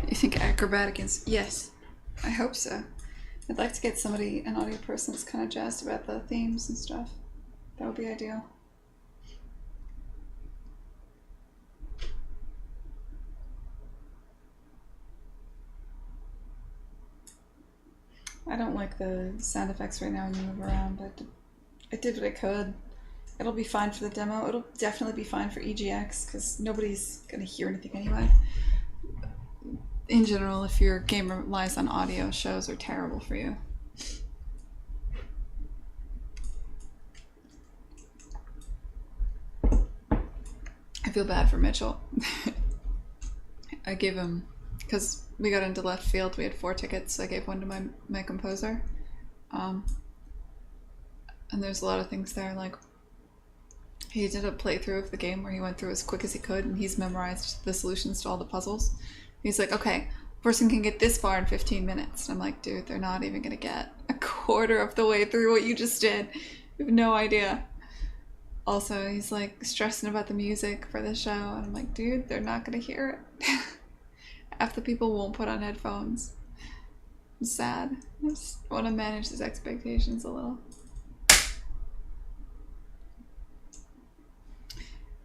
You think acrobatic is... Yes, I hope so. I'd like to get somebody, an audio person that's kind of jazzed about the themes and stuff. That would be ideal. I don't like the sound effects right now when you move around, but I did what I could. It'll be fine for the demo. It'll definitely be fine for EGX, because nobody's going to hear anything anyway. In general, if your game relies on audio, shows are terrible for you. I feel bad for Mitchell. I gave him, because we got into left field, we had 4 tickets, so I gave one to my composer. And there's a lot of things there, like he did a playthrough of the game where he went through as quick as he could, and he's memorized the solutions to all the puzzles. He's like, okay, person can get this far in 15 minutes. And I'm like, dude, they're not even gonna get a quarter of the way through what you just did. You have no idea. Also, he's like stressing about the music for the show, and I'm like, dude, they're not gonna hear it. Half the people won't put on headphones. I'm sad. I just want to manage his expectations a little.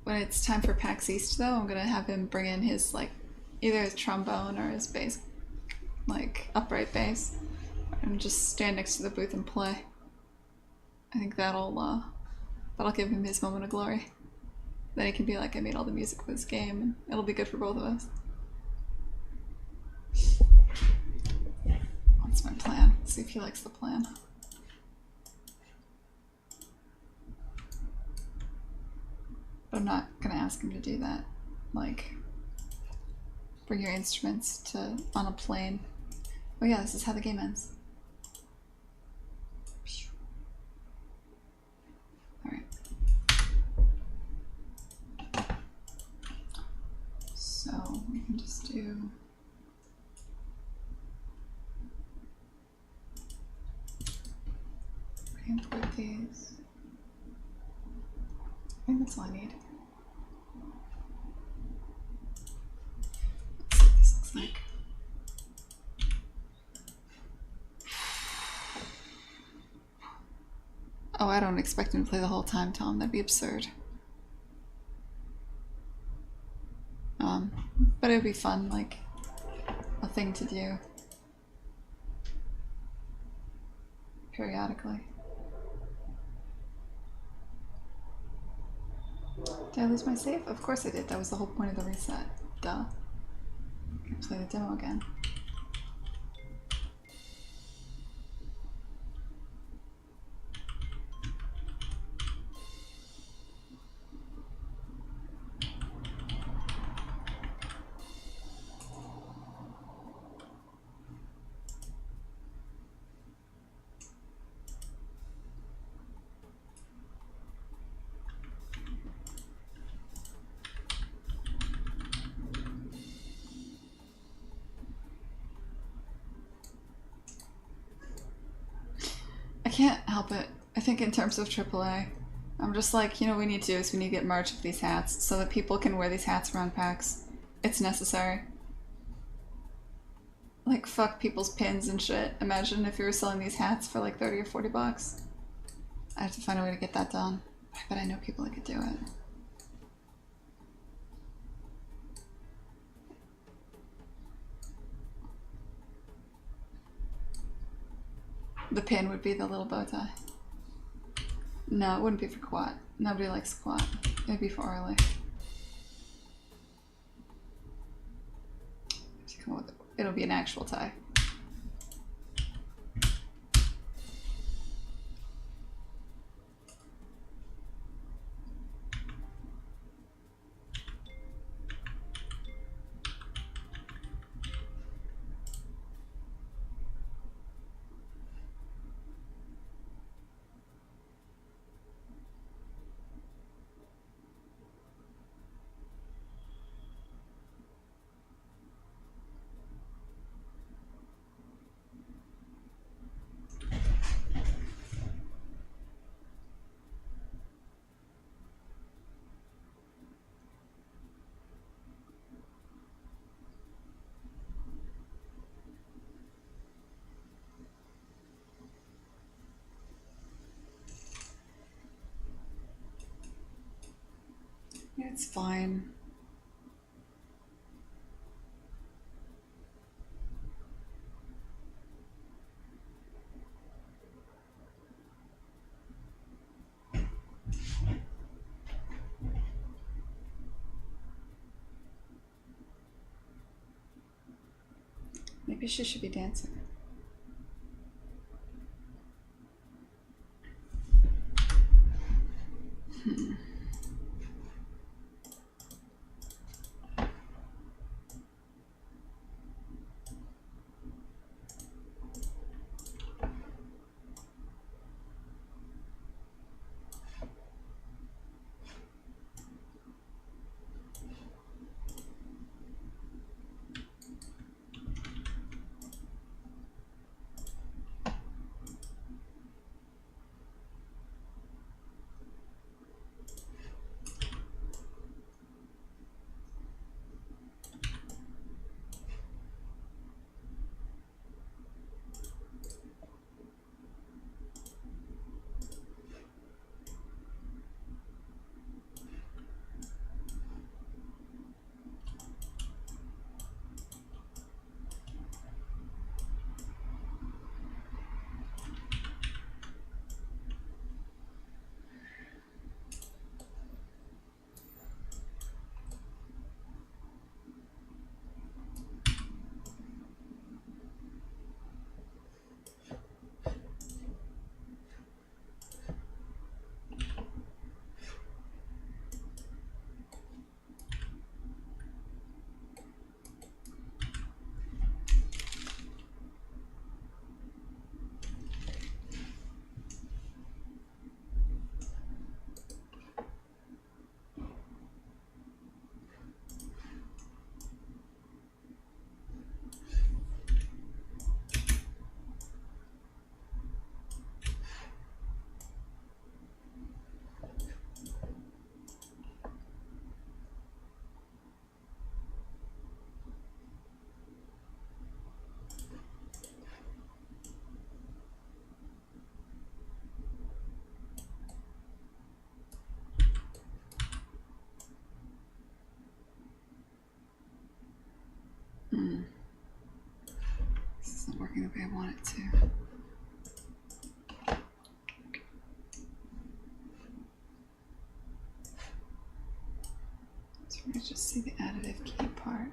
When it's time for PAX East, though, I'm gonna have him bring in his, like, either his trombone or his bass, like, upright bass, and just stand next to the booth and play. I think that'll give him his moment of glory. Then he can be like, I made all the music for this game, and it'll be good for both of us. That's my plan. See if he likes the plan. But I'm not gonna ask him to do that. Like, bring your instruments on a plane. Oh yeah, this is how the game ends. Alright. So we can just do... import these. I think that's all I need. Let's see what this looks like. Oh, I don't expect him to play the whole time, Tom. That'd be absurd. But it would be fun, like a thing to do periodically. Did I lose my save? Of course I did. That was the whole point of the reset. Duh. I can play the demo again. I can't help it. I think in terms of AAA, I'm just like, you know what we need to do is we need to get merch of these hats so that people can wear these hats around PAX. It's necessary. Like, fuck people's pins and shit. Imagine if you were selling these hats for like 30 or 40 bucks. I have to find a way to get that done. But I know people that could do it. The pin would be the little bow tie. No, it wouldn't be for Quat. Nobody likes Quat. It'd be for Arlie. It'll be an actual tie. it's fine. Maybe she should be dancing. This isn't working the way I want it to. So we're going to just see the additive key part.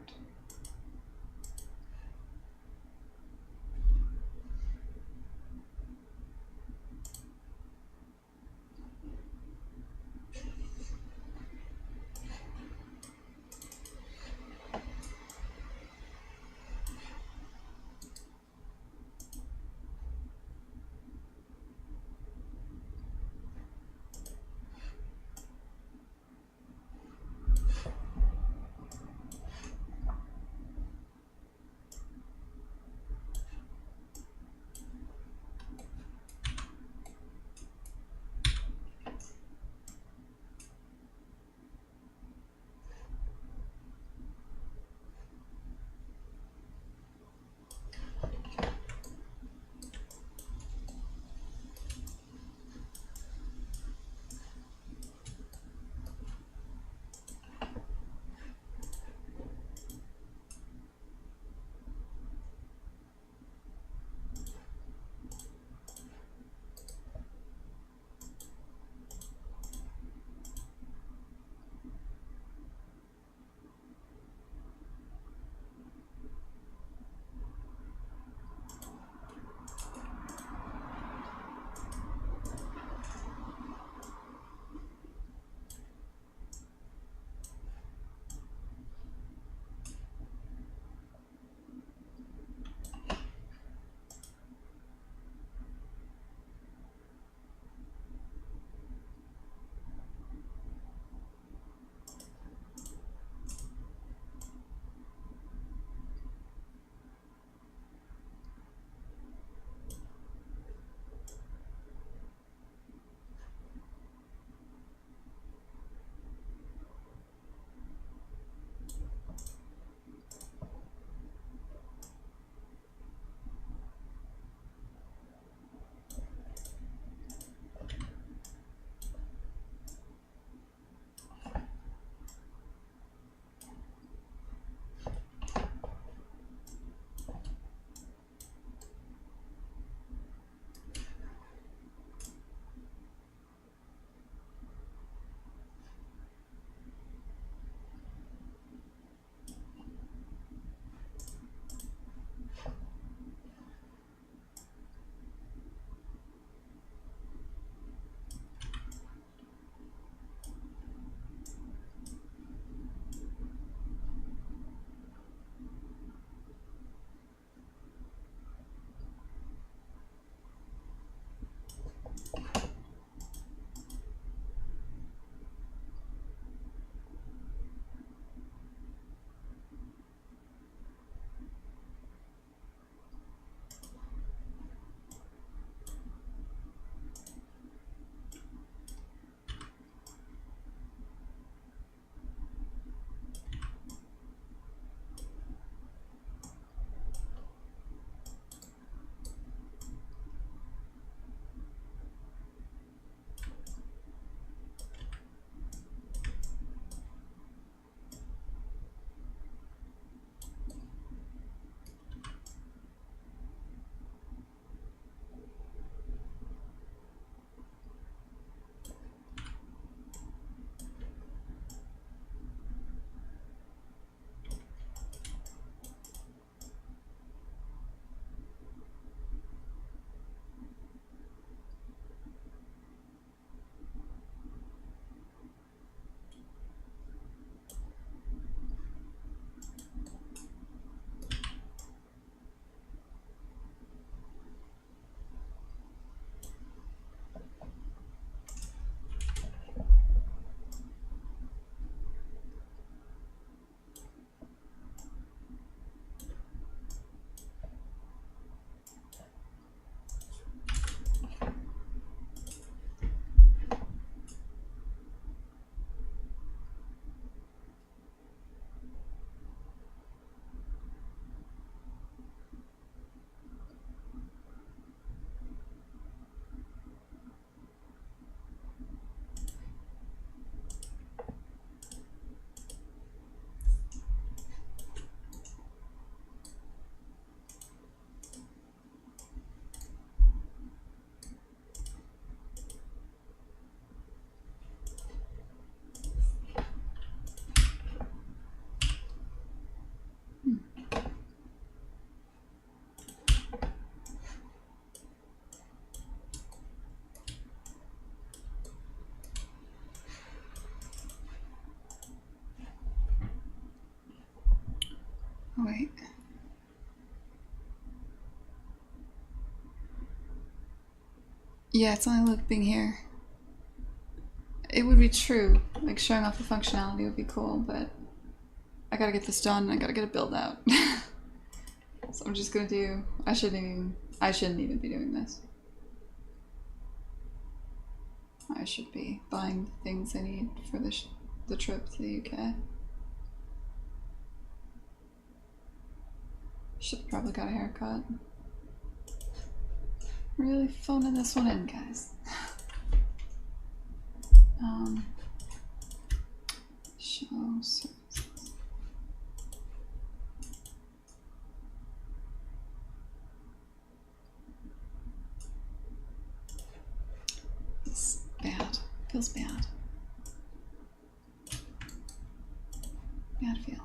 Oh, wait. Yeah, it's only looping here. It would be true. Like, showing off the functionality would be cool, but I gotta get this done. I gotta get a build out. So I'm just gonna do... I shouldn't even be doing this. I should be buying the things I need for the trip to the UK. Should've probably got a haircut. Really phoning this one in, guys. Show services. It's bad. Feels bad. Bad feel.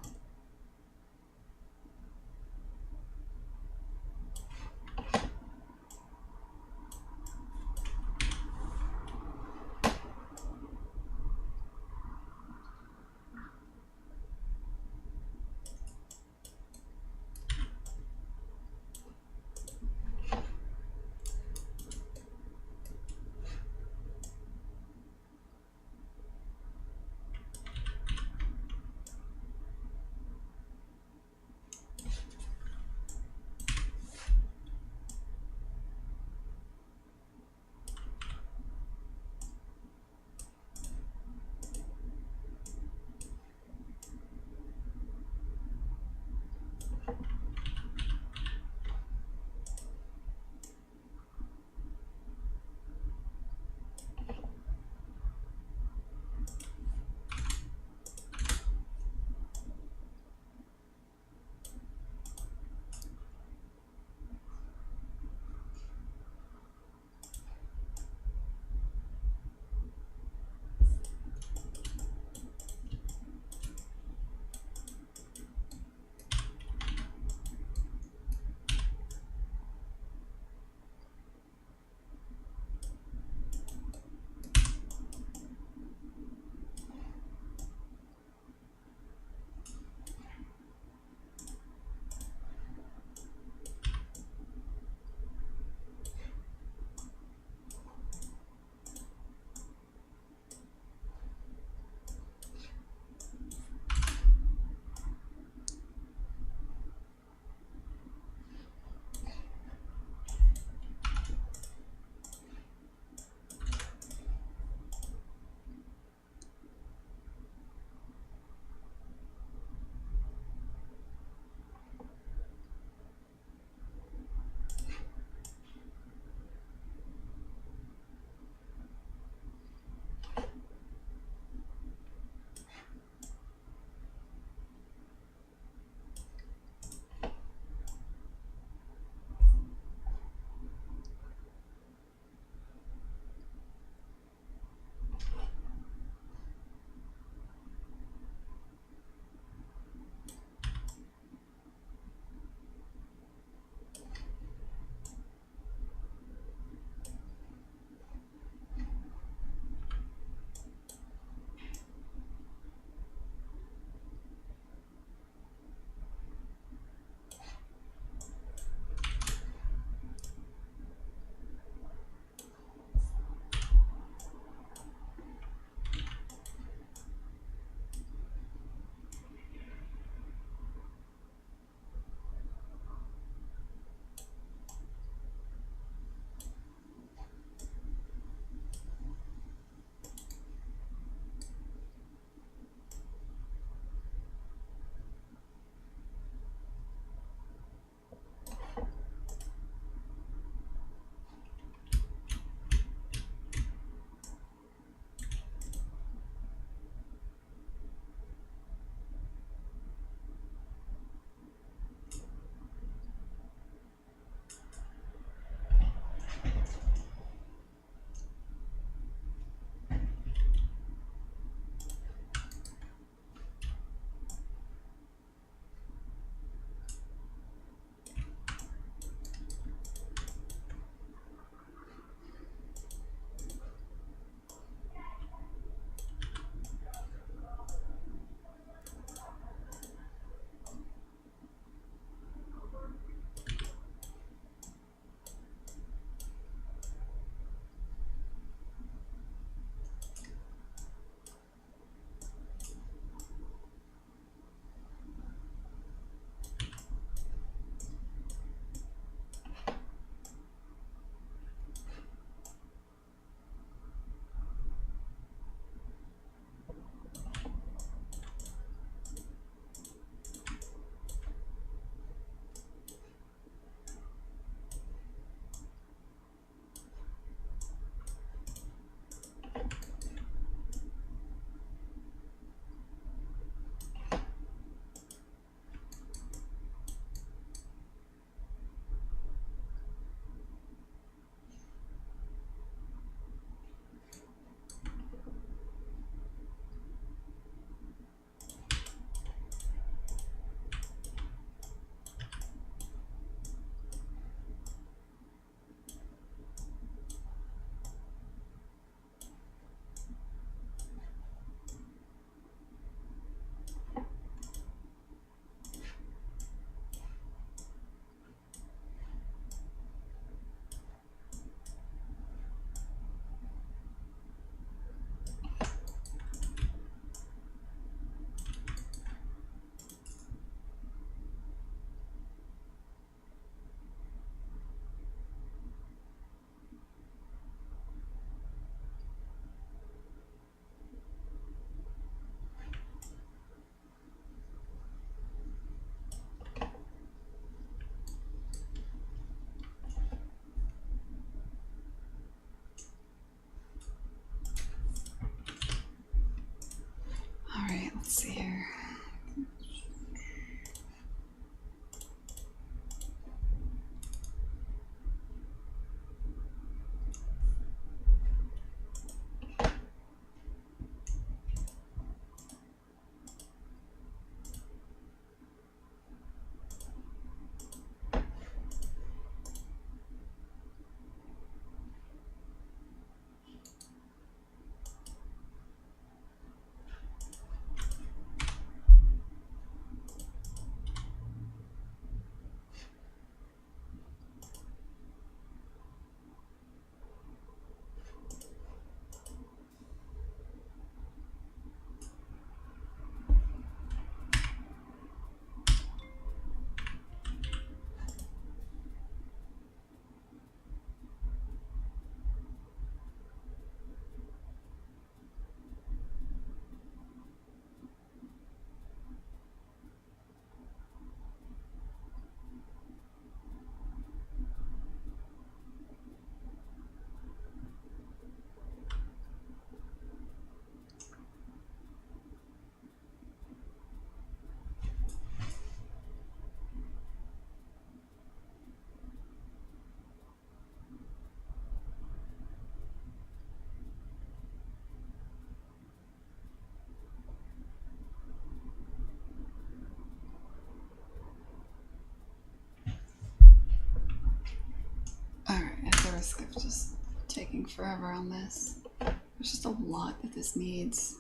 risk of just taking forever on this. There's just a lot that this needs.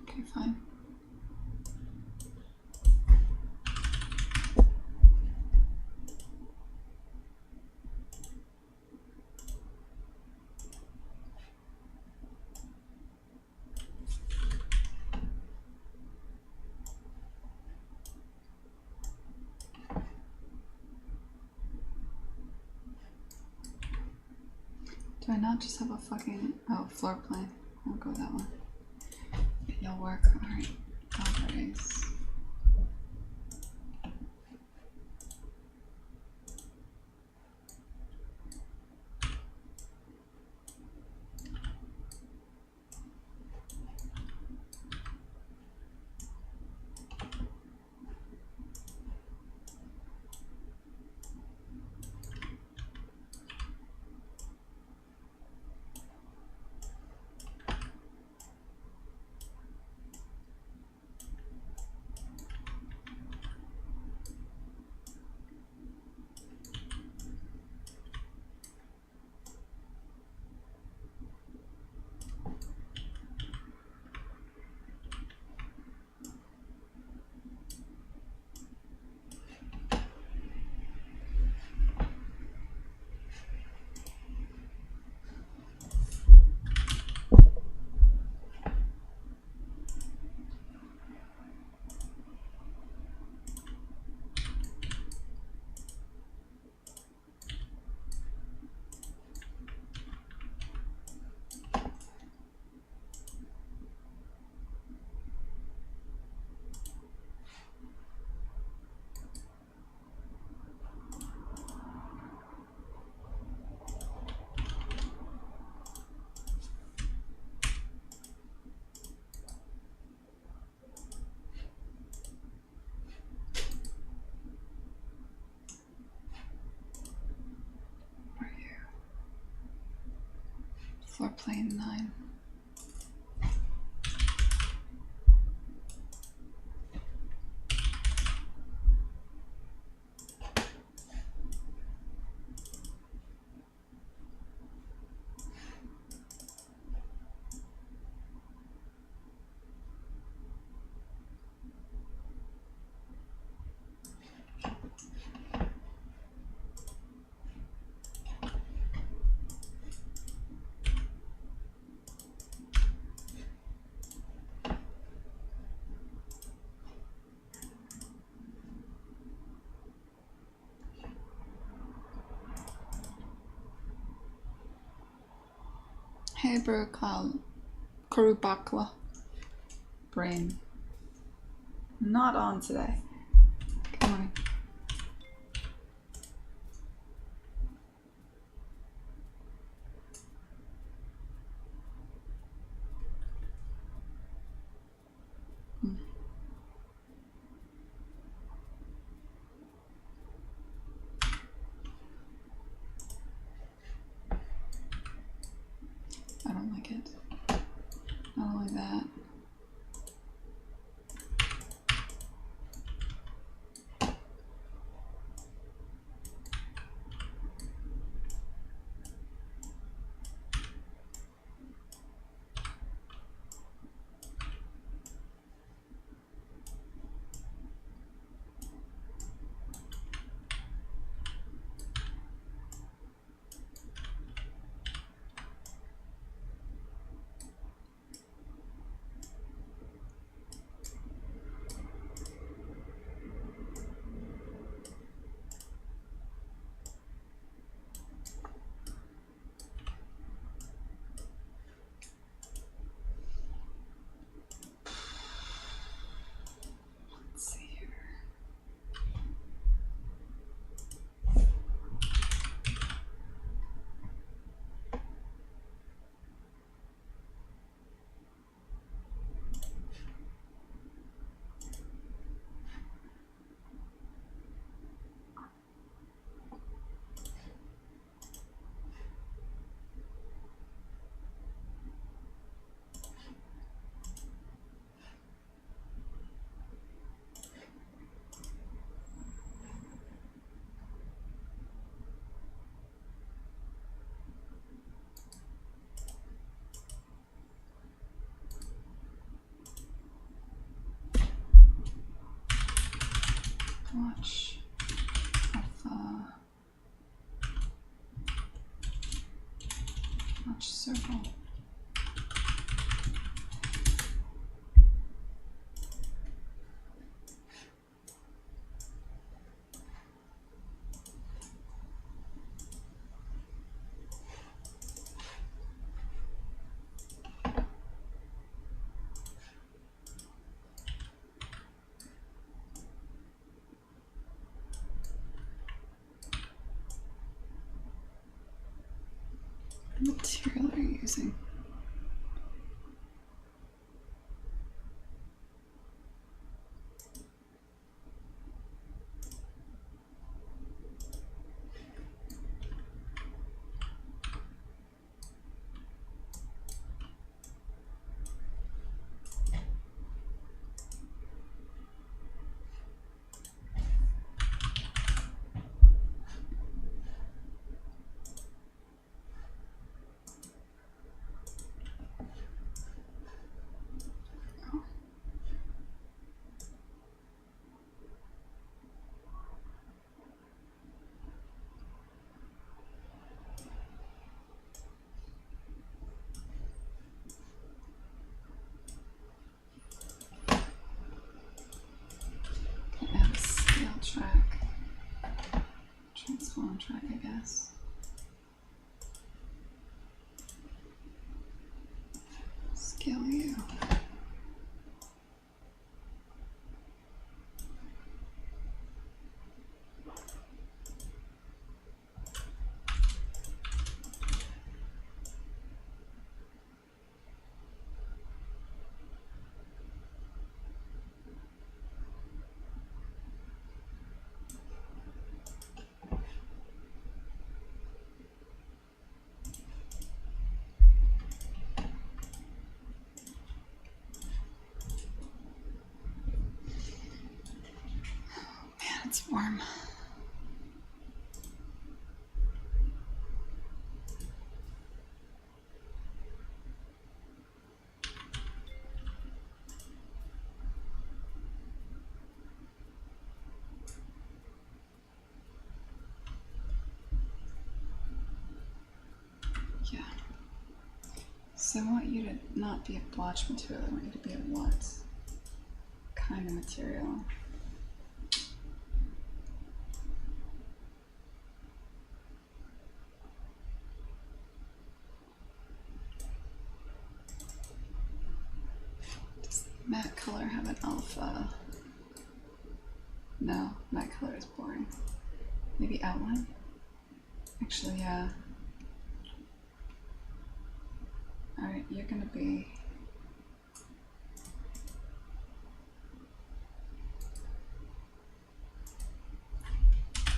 Okay, fine. Do I not just have a fucking floor plan? I'll go with that one. It'll work. Alright. Alright. Floor plane 9. Hey, Kurubakla. Brain. Not on today. Good morning. I don't like it. Not only that. Watch watch circle. What material are you using? Add a scale track. Transform track, I guess. Scale you. It's warm. Yeah. So I want you to not be a blotch material. I want you to be a what kind of material? Matte color have an alpha? No, matte color is boring. Maybe outline? Actually, yeah. Alright, you're gonna be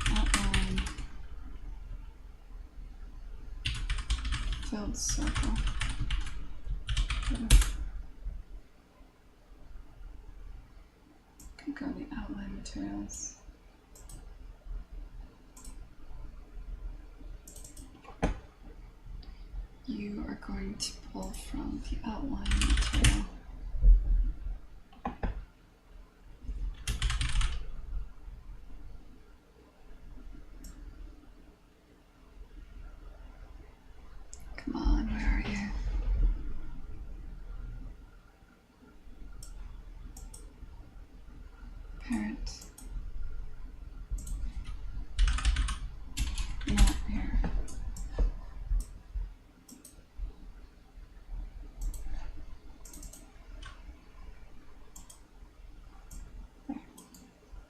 outline, filled circle. Can go the outline materials. You are going to pull from the outline material. Come on, where are you? Parent. Not here. There.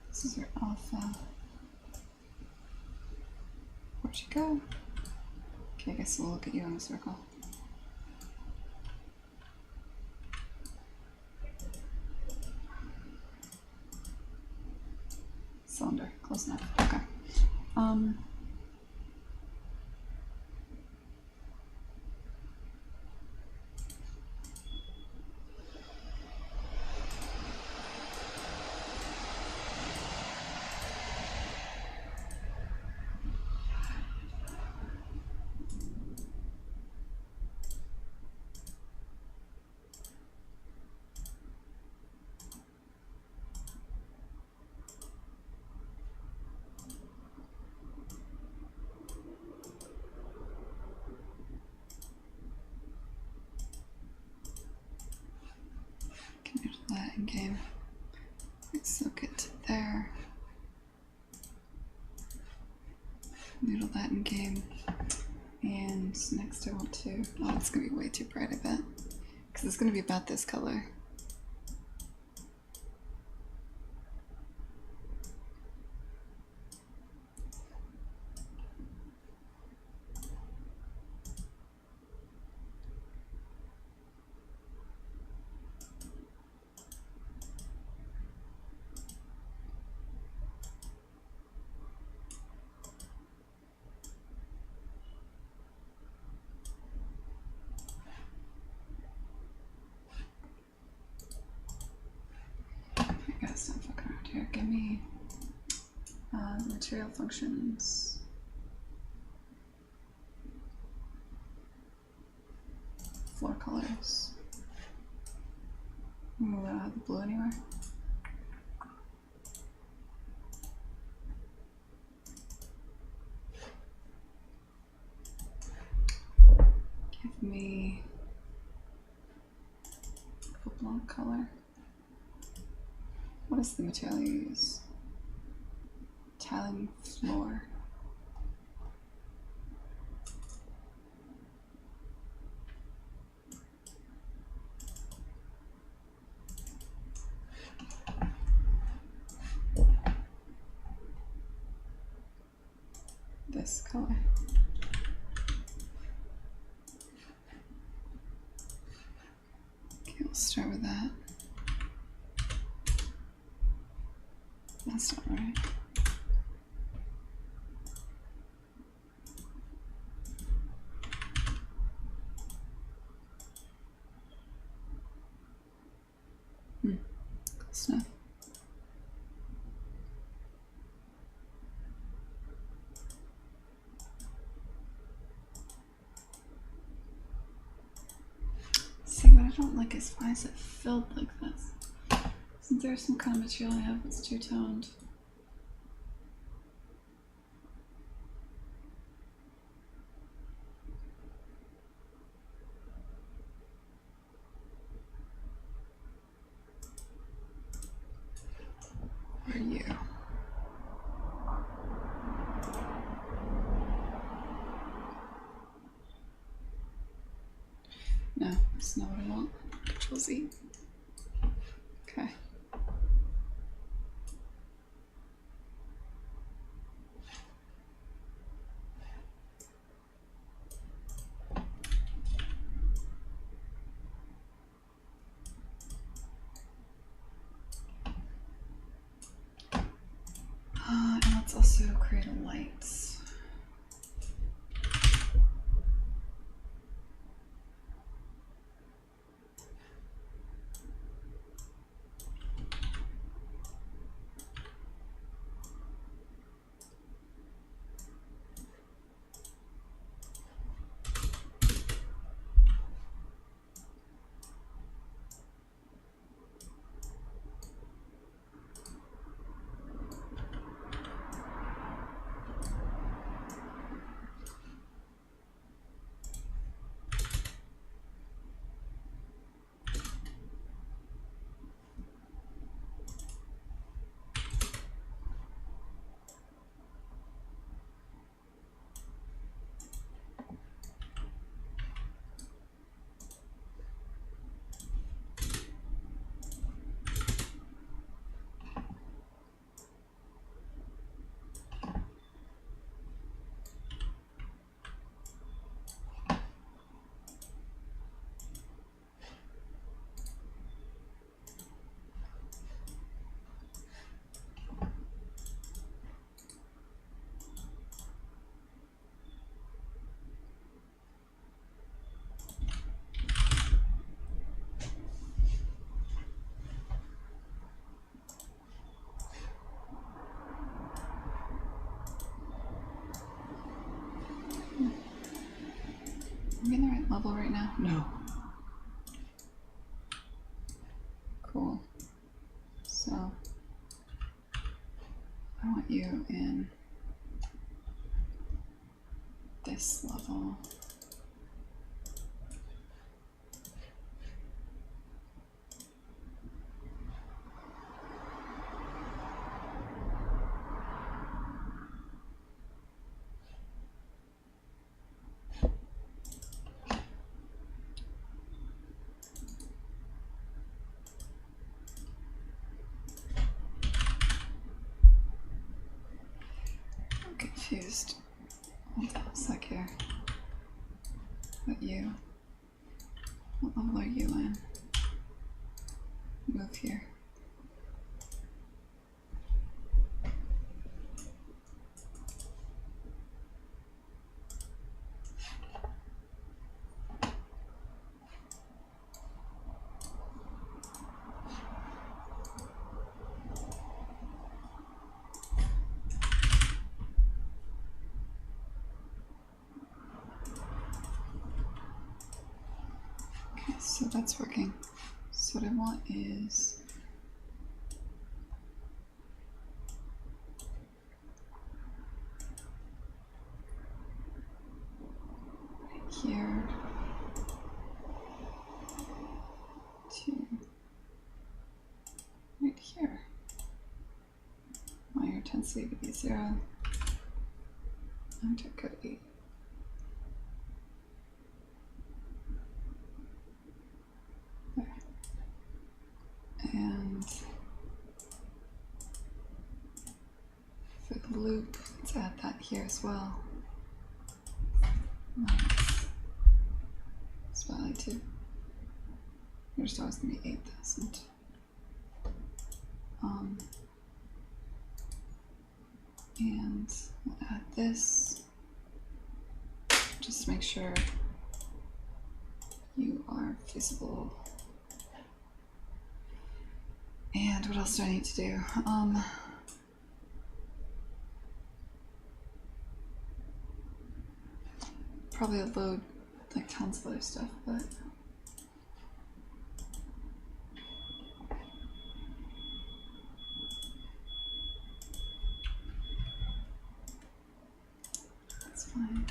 This is your alpha. Where'd you go? Okay, I guess we'll look at you on the circle. Cylinder, close enough. Okay. noodle that in game. And next I want to, oh, it's gonna be way too bright, I bet. Because it's gonna be about this color. I gotta stop fucking around here. Give me material functions. Floor colors. I don't have the blue anywhere. Give me a blanc color. What is the material you use? Tiling floor. This color. Okay, we'll start with that. That's not right. Close enough. See, what I don't like is why is it filled like this? Isn't there some kind of material I have that's two-toned? Where are you? No, that's not what I want. Control Z. Okay. And let's also create a light. Are we in the right level right now? No. Cool. So I want you in this level. confused. Hold on a sec here. What you? What level are you in? Move here. So that's working. So what I want is here to right here. Want your intensity to be 0 and to go to 8. And for the loop, let's add that here as well. It's value 2. There's always going to be 8,000. And we'll add this. Just make sure you are visible. And what else do I need to do? Probably load like tons of other stuff, but that's fine.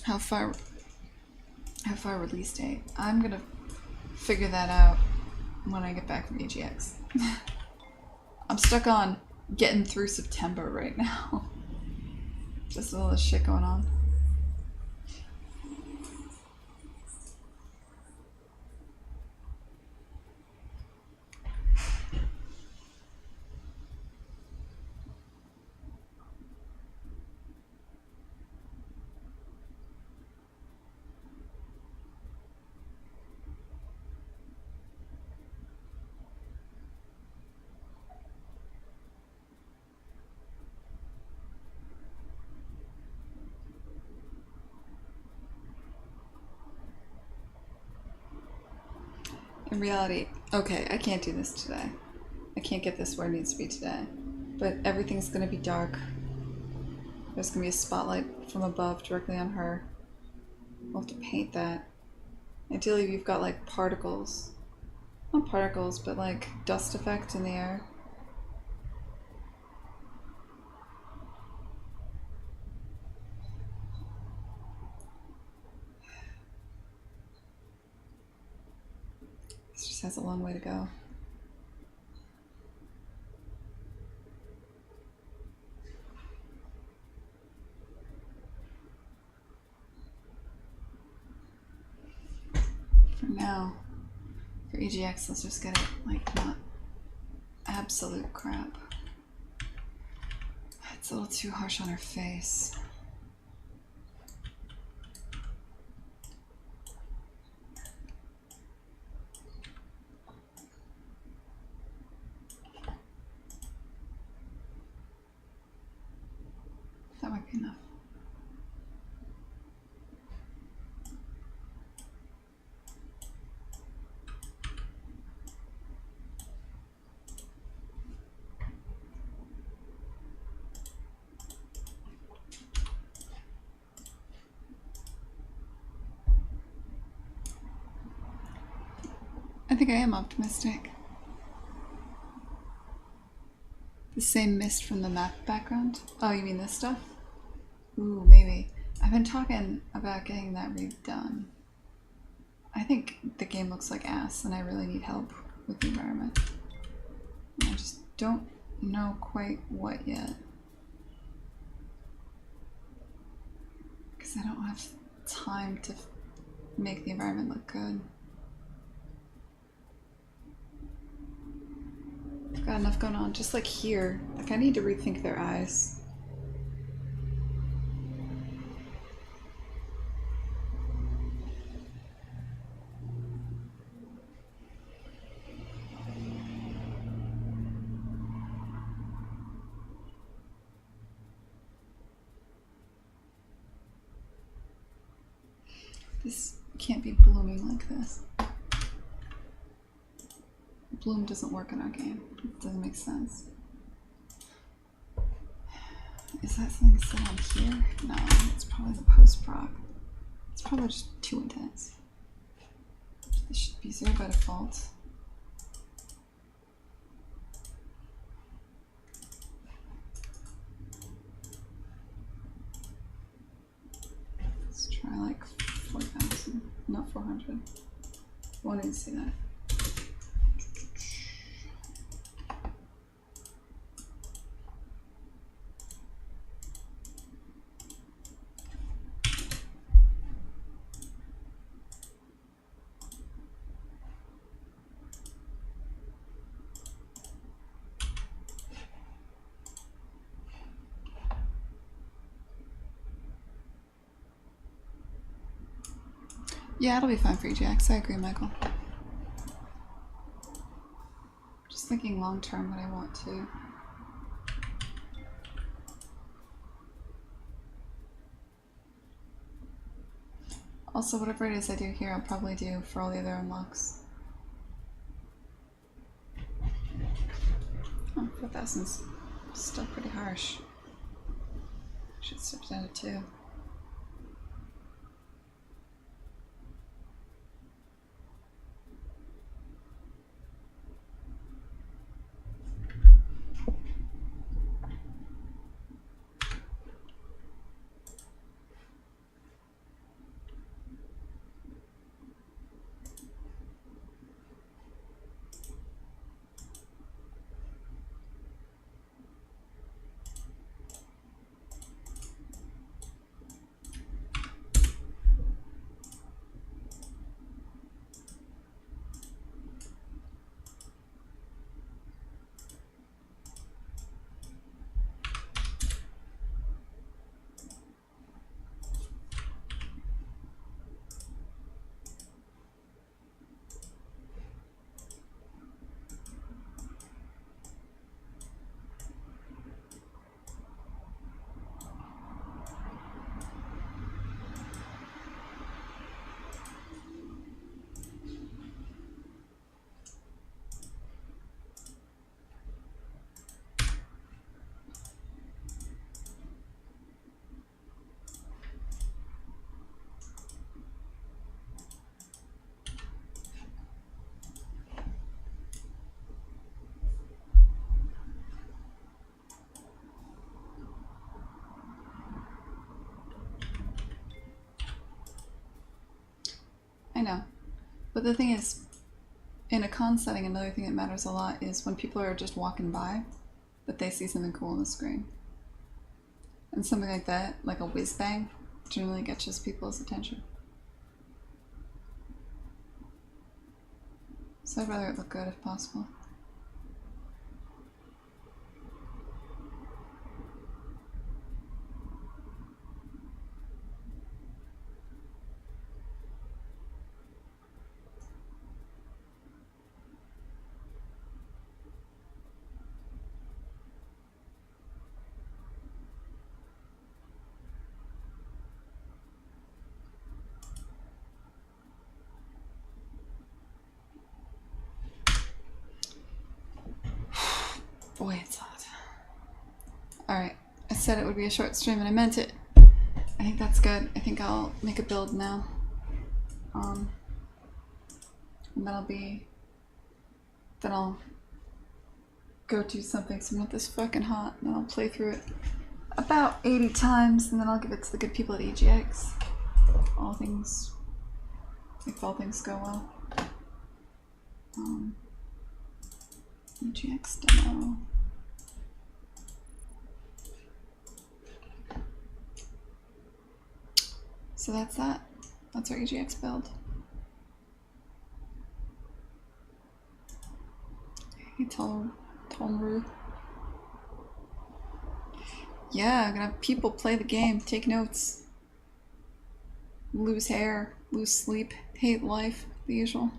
How far release date? I'm gonna figure that out when I get back from EGX. I'm stuck on getting through September right now. Just all this shit going on. In reality, okay, I can't do this today. I can't get this where it needs to be today. But everything's gonna be dark. There's gonna be a spotlight from above directly on her. We'll have to paint that. Ideally, we've got like particles. Not particles, but like dust effect in the air. This just has a long way to go. For now, for EGX, let's just get it like not absolute crap. It's a little too harsh on her face. That might be enough. I think I am optimistic. The same mist from the map background? Oh, you mean this stuff? Ooh, maybe. I've been talking about getting that redone. I think the game looks like ass and I really need help with the environment. I just don't know quite what yet. Because I don't have time to make the environment look good. Got enough going on. Just like here. Like I need to rethink their eyes. This can't be blooming like this. Bloom doesn't work in our game. It doesn't make sense. Is that something set on here? No, it's probably the post-proc. It's probably just too intense. This should be 0 by default. Let's try like 4,000, not 400. Wanted to see that. Yeah, it'll be fine for EGX. I agree, Michael. Just thinking long term what I want to. Also, whatever it is I do here, I'll probably do for all the other unlocks. Oh, 4,000's still pretty harsh. Should step down to 2. I know. But the thing is, in a con setting, another thing that matters a lot is when people are just walking by, that they see something cool on the screen. And something like that, like a whiz bang, generally catches people's attention. So I'd rather it look good if possible. Boy, it's hot. Alright, I said it would be a short stream and I meant it. I think that's good. I think I'll make a build now. And then I'll go do something so I'm not this fucking hot, and then I'll play through it about 80 times, and then I'll give it to the good people at EGX. If all things go well. EGX demo. So that's that. That's our EGX build. I can tell Tomru. Yeah, I'm gonna have people play the game, take notes, lose hair, lose sleep, hate life, the usual.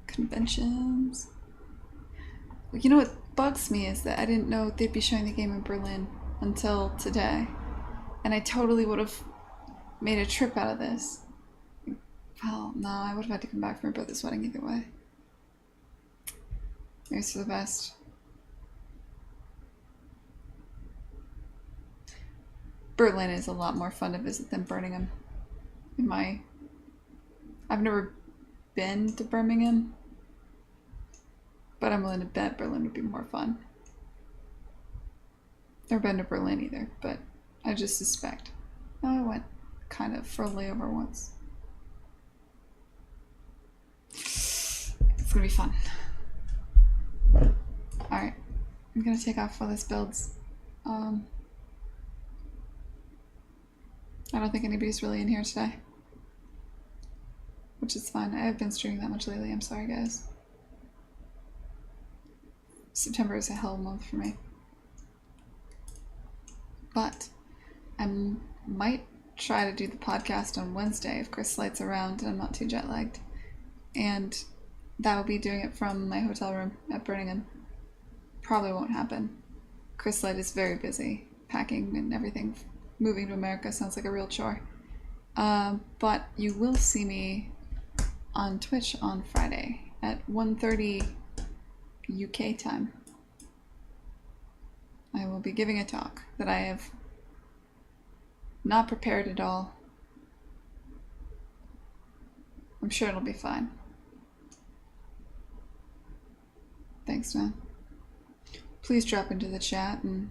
Conventions. You know what bugs me is that I didn't know they'd be showing the game in Berlin until today. And I totally would have made a trip out of this. Well, no, I would have had to come back for my brother's wedding either way. Maybe it's for the best. Berlin is a lot more fun to visit than Birmingham. I've never been to Birmingham, but I'm willing to bet Berlin would be more fun. Never been to Berlin either, but I just suspect. Oh, I went kind of for a layover once. It's gonna be fun. Alright, I'm gonna take off while this builds. I don't think anybody's really in here today. Which is fine. I haven't been streaming that much lately. I'm sorry, guys. September is a hell month for me. But I might try to do the podcast on Wednesday if Chris Light's around and I'm not too jet lagged. And that will be doing it from my hotel room at Birmingham. Probably won't happen. Chris Light is very busy packing and everything. Moving to America sounds like a real chore. But you will see me on Twitch on Friday at 1:30 UK time. I will be giving a talk that I have not prepared at all. I'm sure it'll be fine. Thanks, man. Please drop into the chat and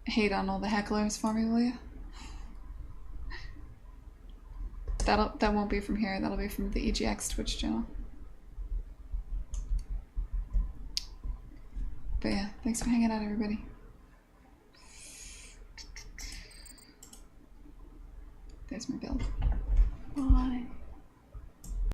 hate on all the hecklers for me, will you? That won't be from here. That'll be from the EGX Twitch channel. But yeah, thanks for hanging out, everybody. There's my build. Bye.